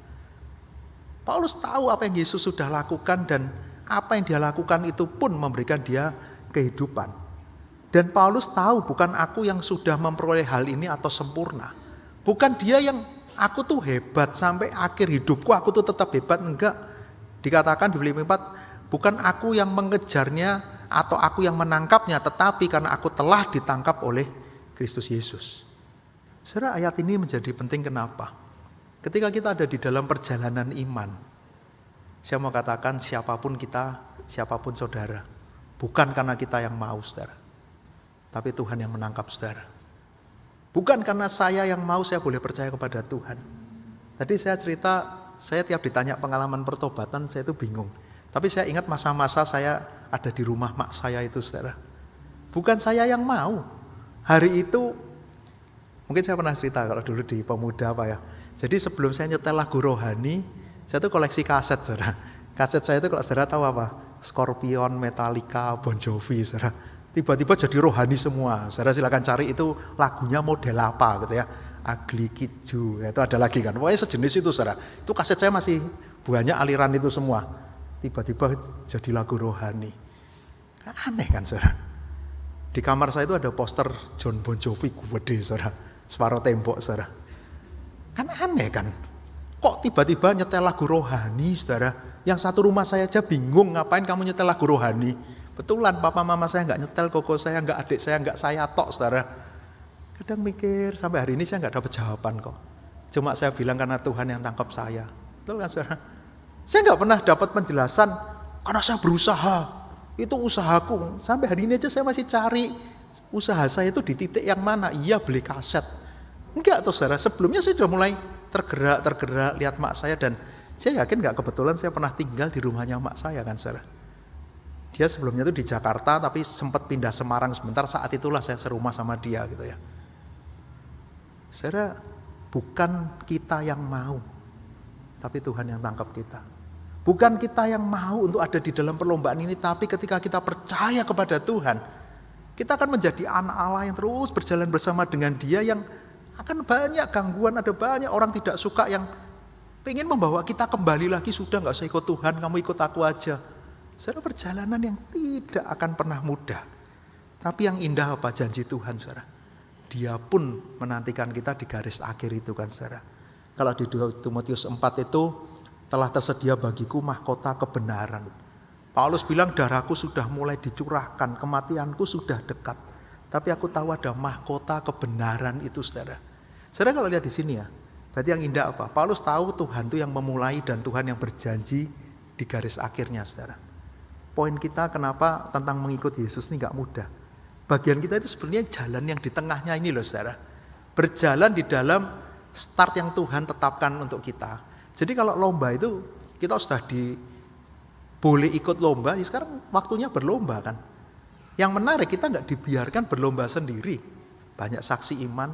Paulus tahu apa yang Yesus sudah lakukan dan apa yang dia lakukan itu pun memberikan dia kehidupan. Dan Paulus tahu bukan aku yang sudah memperoleh hal ini atau sempurna. Bukan dia yang aku tuh hebat sampai akhir hidupku aku tuh tetap hebat. Enggak. Dikatakan di Filipi 4, bukan aku yang mengejarnya atau aku yang menangkapnya, tetapi karena aku telah ditangkap oleh Kristus Yesus. Saudara, ayat ini menjadi penting kenapa? Ketika kita ada di dalam perjalanan iman, saya mau katakan siapapun kita, siapapun saudara, bukan karena kita yang mau saudara, tapi Tuhan yang menangkap saudara. Bukan karena saya yang mau saya boleh percaya kepada Tuhan. Tadi saya cerita, saya tiap ditanya pengalaman pertobatan saya itu bingung. Tapi saya ingat masa-masa saya ada di rumah mak saya itu saudara. Bukan saya yang mau. Hari itu, mungkin saya pernah cerita kalau dulu di Pemuda Pak ya. Jadi sebelum saya nyetel lagu rohani, saya tuh koleksi kaset saudara. Kaset saya itu kalau saudara tahu apa? Scorpion, Metallica, Bon Jovi saudara. Tiba-tiba jadi rohani semua. Saudara silakan cari itu lagunya model apa gitu ya. Ugly Kid Joe, itu ada lagi kan. Pokoknya sejenis itu saudara. Itu kaset saya masih banyak aliran itu semua. Tiba-tiba jadi lagu rohani. Aneh kan saudara. Di kamar saya itu ada poster John Bon Jovi gede saudara. Separuh tembok saudara. Kan aneh kan. Kok tiba-tiba nyetel lagu rohani saudara. Yang satu rumah saya aja bingung ngapain kamu nyetel lagu rohani. Betulan papa mama saya gak nyetel, koko saya gak, adik saya gak, saya tok saudara. Kadang mikir sampai hari ini saya gak dapat jawaban kok. Cuma saya bilang karena Tuhan yang tangkap saya. Betul kan saudara? Saya gak pernah dapat penjelasan karena saya berusaha. Itu usahaku. Sampai hari ini aja saya masih cari usaha saya itu di titik yang mana. Iya beli kaset. Enggak tuh saudara, sebelumnya saya sudah mulai tergerak lihat mak saya dan saya yakin enggak kebetulan saya pernah tinggal di rumahnya mak saya kan saudara. Dia sebelumnya itu di Jakarta tapi sempat pindah Semarang sebentar, saat itulah saya serumah sama dia gitu ya. Saudara, bukan kita yang mau, tapi Tuhan yang tangkap kita. Bukan kita yang mau untuk ada di dalam perlombaan ini, tapi ketika kita percaya kepada Tuhan, kita akan menjadi anak Allah yang terus berjalan bersama dengan Dia yang akan banyak gangguan, ada banyak orang tidak suka yang pengen membawa kita kembali lagi, sudah gak usah ikut Tuhan, kamu ikut aku aja. Saudara, perjalanan yang tidak akan pernah mudah. Tapi yang indah apa? Janji Tuhan saudara. Dia pun menantikan kita di garis akhir itu kan saudara. Kalau di 2 Timotius 4 itu, telah tersedia bagiku mahkota kebenaran. Paulus bilang darahku sudah mulai dicurahkan, kematianku sudah dekat. Tapi aku tahu ada mahkota kebenaran itu saudara. Saudara kalau lihat di sini ya, berarti yang indah apa? Paulus tahu Tuhan itu yang memulai dan Tuhan yang berjanji di garis akhirnya saudara. Poin kita kenapa tentang mengikuti Yesus ini gak mudah. Bagian kita itu sebenarnya jalan yang di tengahnya ini loh saudara. Berjalan di dalam start yang Tuhan tetapkan untuk kita. Jadi kalau lomba itu kita sudah boleh ikut lomba, ya sekarang waktunya berlomba kan. Yang menarik kita gak dibiarkan berlomba sendiri. Banyak saksi iman,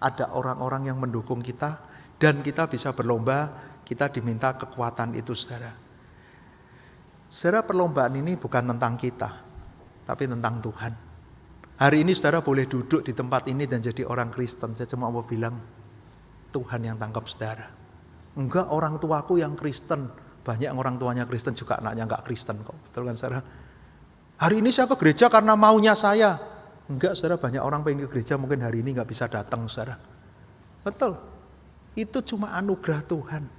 ada orang-orang yang mendukung kita, dan kita bisa berlomba, kita diminta kekuatan itu saudara. Saudara, perlombaan ini bukan tentang kita, tapi tentang Tuhan. Hari ini saudara boleh duduk di tempat ini dan jadi orang Kristen. Saya cuma mau bilang, Tuhan yang tangkap saudara. Enggak orang tuaku yang Kristen. Banyak orang tuanya Kristen juga anaknya enggak Kristen kok. Betul kan saudara? Hari ini saya ke gereja karena maunya saya. Enggak saudara, banyak orang pengen ke gereja mungkin hari ini enggak bisa datang saudara. Betul. Itu cuma anugerah Tuhan.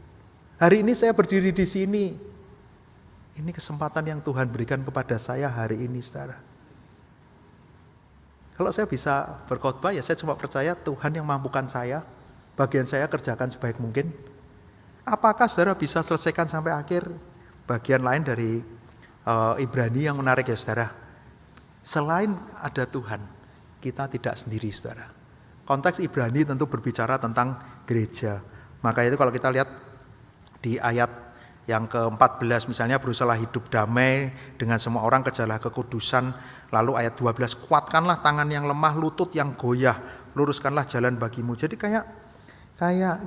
Hari ini saya berdiri di sini. Ini kesempatan yang Tuhan berikan kepada saya hari ini saudara. Kalau saya bisa berkhotbah ya saya cuma percaya Tuhan yang mampukan saya. Bagian saya kerjakan sebaik mungkin. Apakah saudara bisa selesaikan sampai akhir? Bagian lain dari Ibrani yang menarik ya saudara. Selain ada Tuhan, kita tidak sendiri saudara. Konteks Ibrani tentu berbicara tentang gereja. Maka itu kalau kita lihat di ayat yang ke-14 misalnya, berusaha hidup damai dengan semua orang, kejarlah kekudusan. Lalu ayat 12, kuatkanlah tangan yang lemah, lutut yang goyah, luruskanlah jalan bagimu. Jadi kayak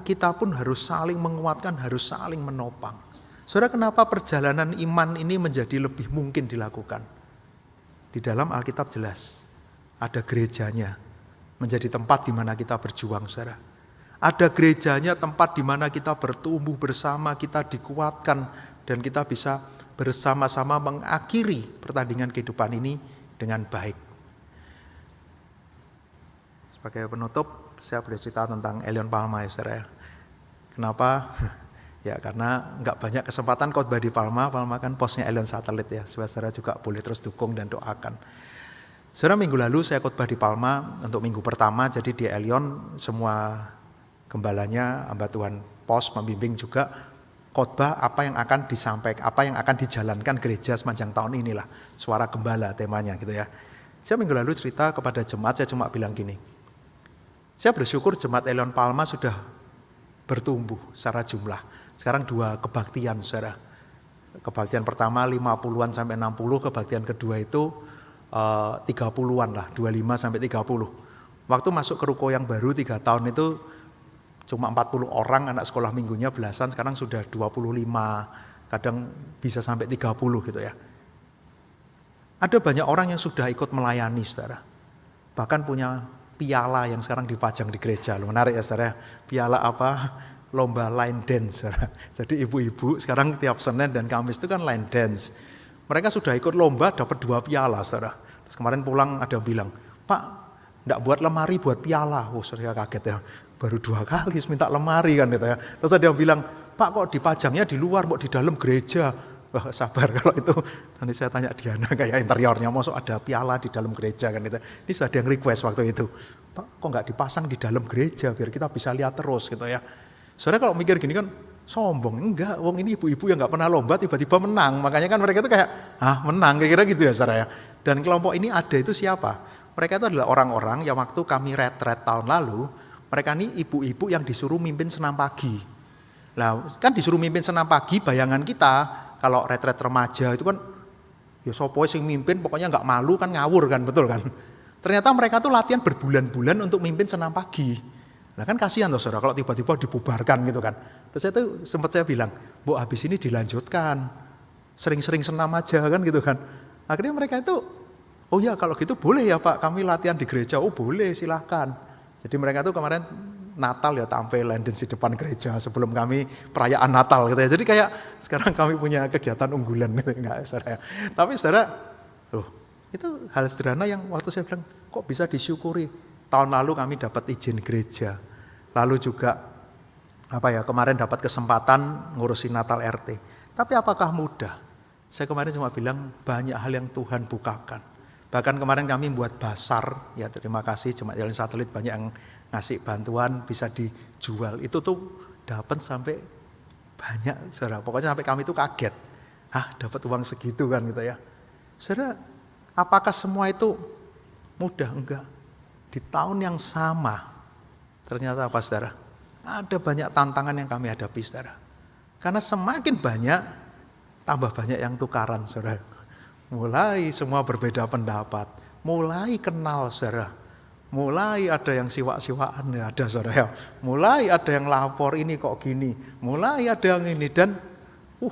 kita pun harus saling menguatkan, harus saling menopang. Saudara, kenapa perjalanan iman ini menjadi lebih mungkin dilakukan? Di dalam Alkitab jelas, ada gerejanya, menjadi tempat di mana kita berjuang, saudara. Ada gerejanya, tempat di mana kita bertumbuh bersama, kita dikuatkan, dan kita bisa bersama-sama mengakhiri pertandingan kehidupan ini dengan baik. Sebagai penutup, saya boleh cerita tentang Elion Palma, ya saudara. Kenapa? Ya karena nggak banyak kesempatan khotbah di Palma. Palma kan posnya Elion Satelit ya. Saudara juga boleh terus dukung dan doakan. Saudara, minggu lalu saya khotbah di Palma untuk minggu pertama. Jadi di Elion semua gembalanya, hamba Tuhan pos membimbing juga khotbah apa yang akan disampaikan, apa yang akan dijalankan gereja sepanjang tahun inilah. Suara gembala temanya gitu ya. Saya minggu lalu cerita kepada jemaat, saya cuma bilang gini. Saya bersyukur jemaat Elion Palma sudah bertumbuh secara jumlah. Sekarang 2 kebaktian, saudara. Kebaktian pertama 50-an sampai 60, kebaktian kedua itu 30-an lah, 25 sampai 30. Waktu masuk ke ruko yang baru 3 tahun itu cuma 40 orang anak sekolah minggunya belasan, sekarang sudah 25, kadang bisa sampai 30 gitu ya. Ada banyak orang yang sudah ikut melayani, saudara. Bahkan punya piala yang sekarang dipajang di gereja. Menarik ya, saudara. Piala apa? Lomba line dance, saudara. Jadi ibu-ibu sekarang tiap Senin dan Kamis itu kan line dance. Mereka sudah ikut lomba dapat 2 piala, saudara. Terus kemarin pulang ada yang bilang, Pak, enggak buat lemari, buat piala. Oh, saya kaget ya. Baru 2 kali minta lemari kan gitu ya. Terus ada yang bilang, Pak kok dipajangnya di luar, mau di dalam gereja. Wah, sabar kalau itu. Nanti saya tanya Diana kayak interiornya, masuk ada piala di dalam gereja kan itu. Ini sudah ada yang request waktu itu. Pak kok nggak dipasang di dalam gereja biar kita bisa lihat terus gitu ya. Soalnya kalau mikir gini kan sombong. Enggak, wong ini ibu-ibu yang nggak pernah lomba tiba-tiba menang. Makanya kan mereka itu kayak, menang kira-kira gitu ya saudara ya. Dan kelompok ini ada itu siapa? Mereka itu adalah orang-orang yang waktu kami retret tahun lalu, mereka ini ibu-ibu yang disuruh mimpin senam pagi. Lah kan disuruh mimpin senam pagi, bayangan kita kalau retret remaja itu kan ya sopo sing mimpin pokoknya nggak malu kan, ngawur kan, betul kan? Ternyata mereka tuh latihan berbulan-bulan untuk mimpin senam pagi. Nah kan kasihan tuh saudara kalau tiba-tiba dibubarkan gitu kan. Terus saya tuh sempat saya bilang, Bu habis ini dilanjutkan, sering-sering senam aja kan gitu kan. Akhirnya mereka itu, oh ya kalau gitu boleh ya Pak, kami latihan di gereja. Oh boleh, silahkan. Jadi mereka tuh kemarin Natal ya tampil dance di depan gereja sebelum kami perayaan Natal gitu ya. Jadi kayak sekarang kami punya kegiatan unggulan gitu enggak saudara. Tapi saudara, itu hal sederhana yang waktu saya bilang kok bisa disyukuri. Tahun lalu kami dapat izin gereja. Lalu juga kemarin dapat kesempatan ngurusin Natal RT. Tapi apakah mudah? Saya kemarin cuma bilang banyak hal yang Tuhan bukakan. Bahkan kemarin kami buat basar, ya terima kasih Jemaat Elion Satelit banyak yang ngasih bantuan bisa dijual. Itu tuh dapat sampai banyak, saudara. Pokoknya sampai kami tuh kaget. Dapat uang segitu kan gitu ya. Saudara, apakah semua itu mudah? Enggak. Di tahun yang sama, ternyata apa saudara? Ada banyak tantangan yang kami hadapi saudara. Karena semakin banyak, tambah banyak yang tukaran saudara. Mulai semua berbeda pendapat, mulai kenal saudara, mulai ada yang siwak-siwakan ya ada saudara ya, mulai ada yang lapor ini kok gini, mulai ada yang ini dan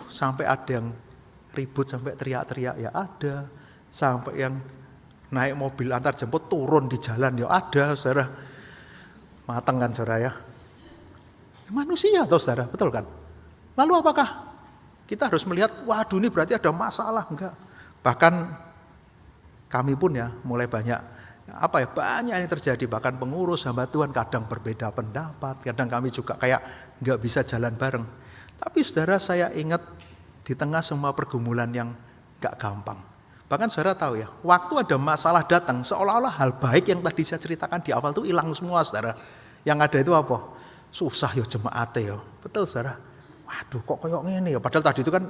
sampai ada yang ribut sampai teriak-teriak ya ada, sampai yang naik mobil antar jemput turun di jalan ya ada saudara, mateng kan saudara ya, manusia toh saudara, betul kan? Lalu apakah kita harus melihat waduh ini berarti ada masalah? Enggak. Bahkan kami pun ya mulai banyak banyak yang terjadi, bahkan pengurus hamba Tuhan kadang berbeda pendapat, kadang kami juga kayak nggak bisa jalan bareng. Tapi saudara saya ingat di tengah semua pergumulan yang nggak gampang. Bahkan saudara tahu ya, waktu ada masalah datang seolah-olah hal baik yang tadi saya ceritakan di awal itu hilang semua saudara. Yang ada itu apa? Susah ya jemaat ya, betul saudara. Waduh kok kayak gini ya, padahal tadi itu kan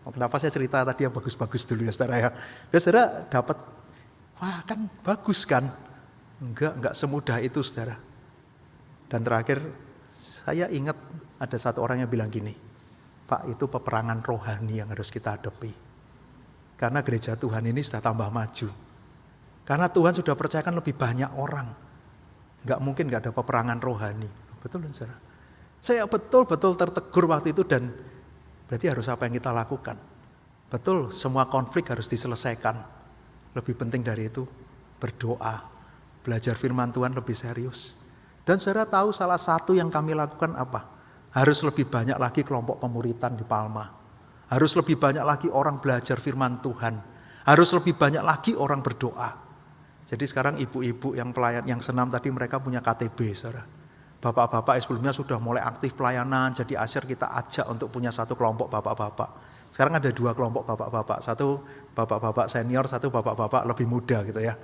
kenapa saya cerita tadi yang bagus-bagus dulu ya saudara ya. Ya saudara dapat, wah kan bagus kan. Enggak semudah itu saudara. Dan terakhir saya ingat ada satu orang yang bilang gini, Pak itu peperangan rohani yang harus kita hadapi. Karena gereja Tuhan ini sudah tambah maju. Karena Tuhan sudah percayakan lebih banyak orang. Enggak mungkin enggak ada peperangan rohani. Betul saudara. Saya betul-betul tertegur waktu itu dan berarti harus apa yang kita lakukan. Betul, semua konflik harus diselesaikan. Lebih penting dari itu berdoa. belajar firman Tuhan lebih serius. Dan saudara tahu salah satu yang kami lakukan apa? Harus lebih banyak lagi kelompok pemuritan di Palma. Harus lebih banyak lagi orang belajar firman Tuhan. Harus lebih banyak lagi orang berdoa. Jadi sekarang ibu-ibu yang pelayan, yang senam tadi mereka punya KTB, saudara. Bapak-bapak sebelumnya sudah mulai aktif pelayanan, jadi asyir kita ajak untuk punya satu kelompok bapak-bapak. Sekarang ada 2 kelompok bapak-bapak, satu bapak-bapak senior, satu bapak-bapak lebih muda gitu ya.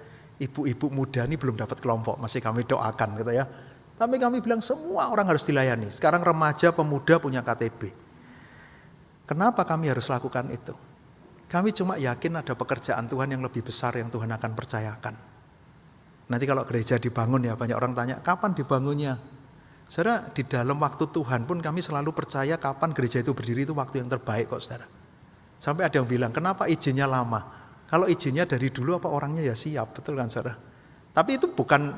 Ibu-ibu muda ini belum dapat kelompok, masih kami doakan gitu ya. Tapi kami bilang semua orang harus dilayani. Sekarang remaja, pemuda punya KTB. Kenapa kami harus lakukan itu? Kami cuma yakin ada pekerjaan Tuhan yang lebih besar yang Tuhan akan percayakan. Nanti kalau gereja dibangun ya banyak orang tanya, kapan dibangunnya? Saudara, di dalam waktu Tuhan pun kami selalu percaya kapan gereja itu berdiri itu waktu yang terbaik kok saudara. Sampai ada yang bilang, kenapa izinnya lama? Kalau izinnya dari dulu apa orangnya ya siap, betul kan saudara? Tapi itu bukan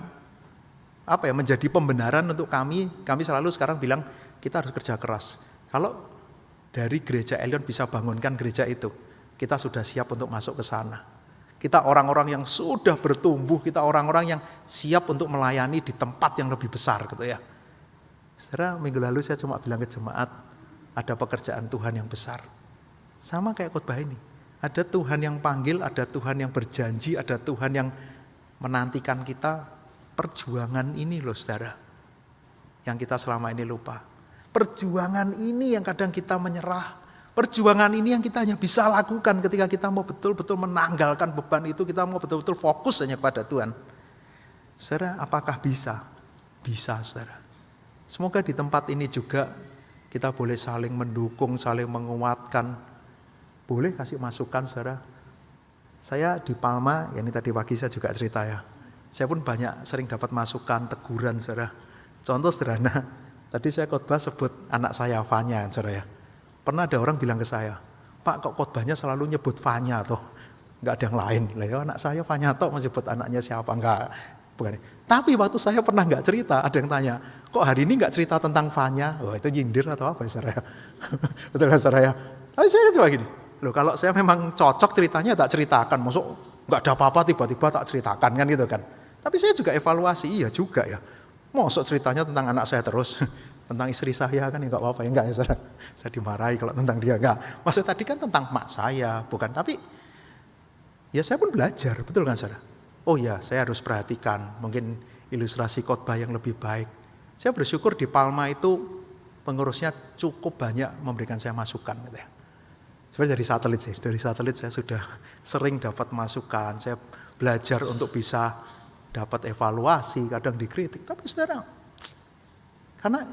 menjadi pembenaran untuk kami. Kami selalu sekarang bilang kita harus kerja keras. Kalau dari gereja Elion bisa bangunkan gereja itu, kita sudah siap untuk masuk ke sana. Kita orang-orang yang sudah bertumbuh, kita orang-orang yang siap untuk melayani di tempat yang lebih besar gitu ya. Saudara, minggu lalu saya cuma bilang ke jemaat, ada pekerjaan Tuhan yang besar. Sama kayak khotbah ini. Ada Tuhan yang panggil, ada Tuhan yang berjanji, ada Tuhan yang menantikan kita. Perjuangan ini loh saudara, yang kita selama ini lupa. Perjuangan ini yang kadang kita menyerah. Perjuangan ini yang kita hanya bisa lakukan ketika kita mau betul-betul menanggalkan beban itu, kita mau betul-betul fokus hanya pada Tuhan. Saudara, apakah bisa? Bisa saudara. Semoga di tempat ini juga kita boleh saling mendukung, saling menguatkan. Boleh kasih masukan saudara. Saya di Palma, ya ini tadi pagi saya juga cerita ya. Saya pun banyak sering dapat masukan, teguran saudara. Contoh sederhana, tadi saya khotbah sebut anak saya Fanya saudara ya. Pernah ada orang bilang ke saya, Pak kok khotbahnya selalu nyebut Fanya toh, nggak ada yang lain. Lah ya anak saya Fanya toh, mau sebut anaknya siapa? Enggak, bukan. Tapi waktu saya pernah nggak cerita, ada yang tanya, kok hari ini nggak cerita tentang Fanya? Wah itu nyindir atau apa ya saudara? Betul kan saudara ya? Tapi saya coba gini, loh kalau saya memang cocok ceritanya tak ceritakan, maksud nggak ada apa-apa tiba-tiba tak ceritakan kan gitu kan? Tapi saya juga evaluasi, iya juga ya. Maksud ceritanya tentang anak saya terus. Tentang istri saya kan ya enggak apa-apa ya, enggak ya saya dimarahi kalau tentang dia, enggak. Maksud tadi kan tentang mak saya, bukan. Tapi ya saya pun belajar, betul kan saudara? Oh ya, saya harus perhatikan mungkin ilustrasi khotbah yang lebih baik. Saya bersyukur di Palma itu pengurusnya cukup banyak memberikan saya masukan gitu ya. Sebenarnya dari satelit saya sudah sering dapat masukan. Saya belajar untuk bisa dapat evaluasi, kadang dikritik. Tapi saudara, karena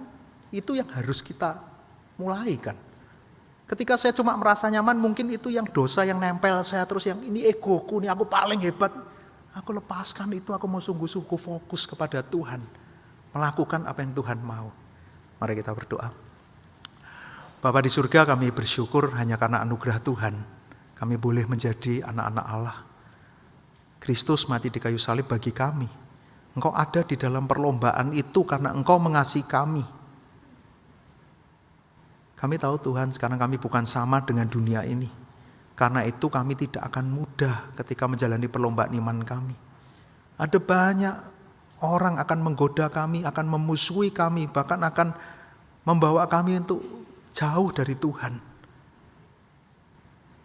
itu yang harus kita mulai kan. Ketika saya cuma merasa nyaman, mungkin itu yang dosa yang nempel saya terus, yang ini egoku, ini aku paling hebat. Aku lepaskan itu, aku mau sungguh-sungguh fokus kepada Tuhan. Melakukan apa yang Tuhan mau. Mari kita berdoa. Bapa di surga, kami bersyukur hanya karena anugerah Tuhan. Kami boleh menjadi anak-anak Allah. Kristus mati di kayu salib bagi kami. Engkau ada di dalam perlombaan itu karena Engkau mengasihi kami. Kami tahu Tuhan, sekarang kami bukan sama dengan dunia ini. Karena itu kami tidak akan mudah ketika menjalani perlombaan iman kami. Ada banyak orang akan menggoda kami, akan memusuhi kami, bahkan akan membawa kami untuk jauh dari Tuhan.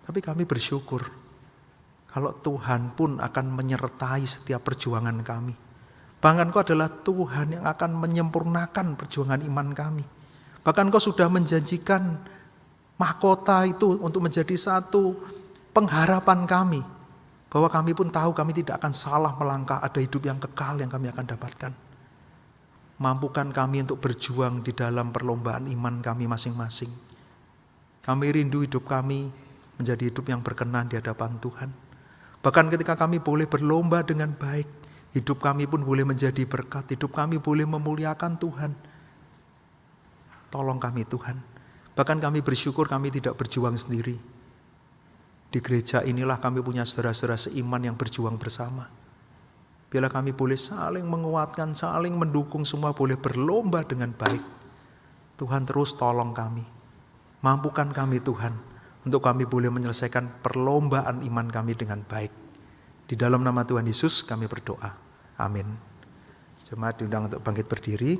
Tapi kami bersyukur kalau Tuhan pun akan menyertai setiap perjuangan kami. Bahkan Kau adalah Tuhan yang akan menyempurnakan perjuangan iman kami. Bahkan Kau sudah menjanjikan mahkota itu untuk menjadi satu pengharapan kami. Bahwa kami pun tahu kami tidak akan salah melangkah, ada hidup yang kekal yang kami akan dapatkan. Mampukan kami untuk berjuang di dalam perlombaan iman kami masing-masing. Kami rindu hidup kami menjadi hidup yang berkenan di hadapan Tuhan. Bahkan ketika kami boleh berlomba dengan baik, hidup kami pun boleh menjadi berkat, hidup kami boleh memuliakan Tuhan. Tolong kami Tuhan. Bahkan kami bersyukur kami tidak berjuang sendiri. Di gereja inilah kami punya saudara-saudara seiman yang berjuang bersama. Biarlah kami boleh saling menguatkan, saling mendukung, semua boleh berlomba dengan baik. Tuhan terus tolong kami. Mampukan kami Tuhan, untuk kami boleh menyelesaikan perlombaan iman kami dengan baik. Di dalam nama Tuhan Yesus kami berdoa. Amin. Jemaat diundang untuk bangkit berdiri.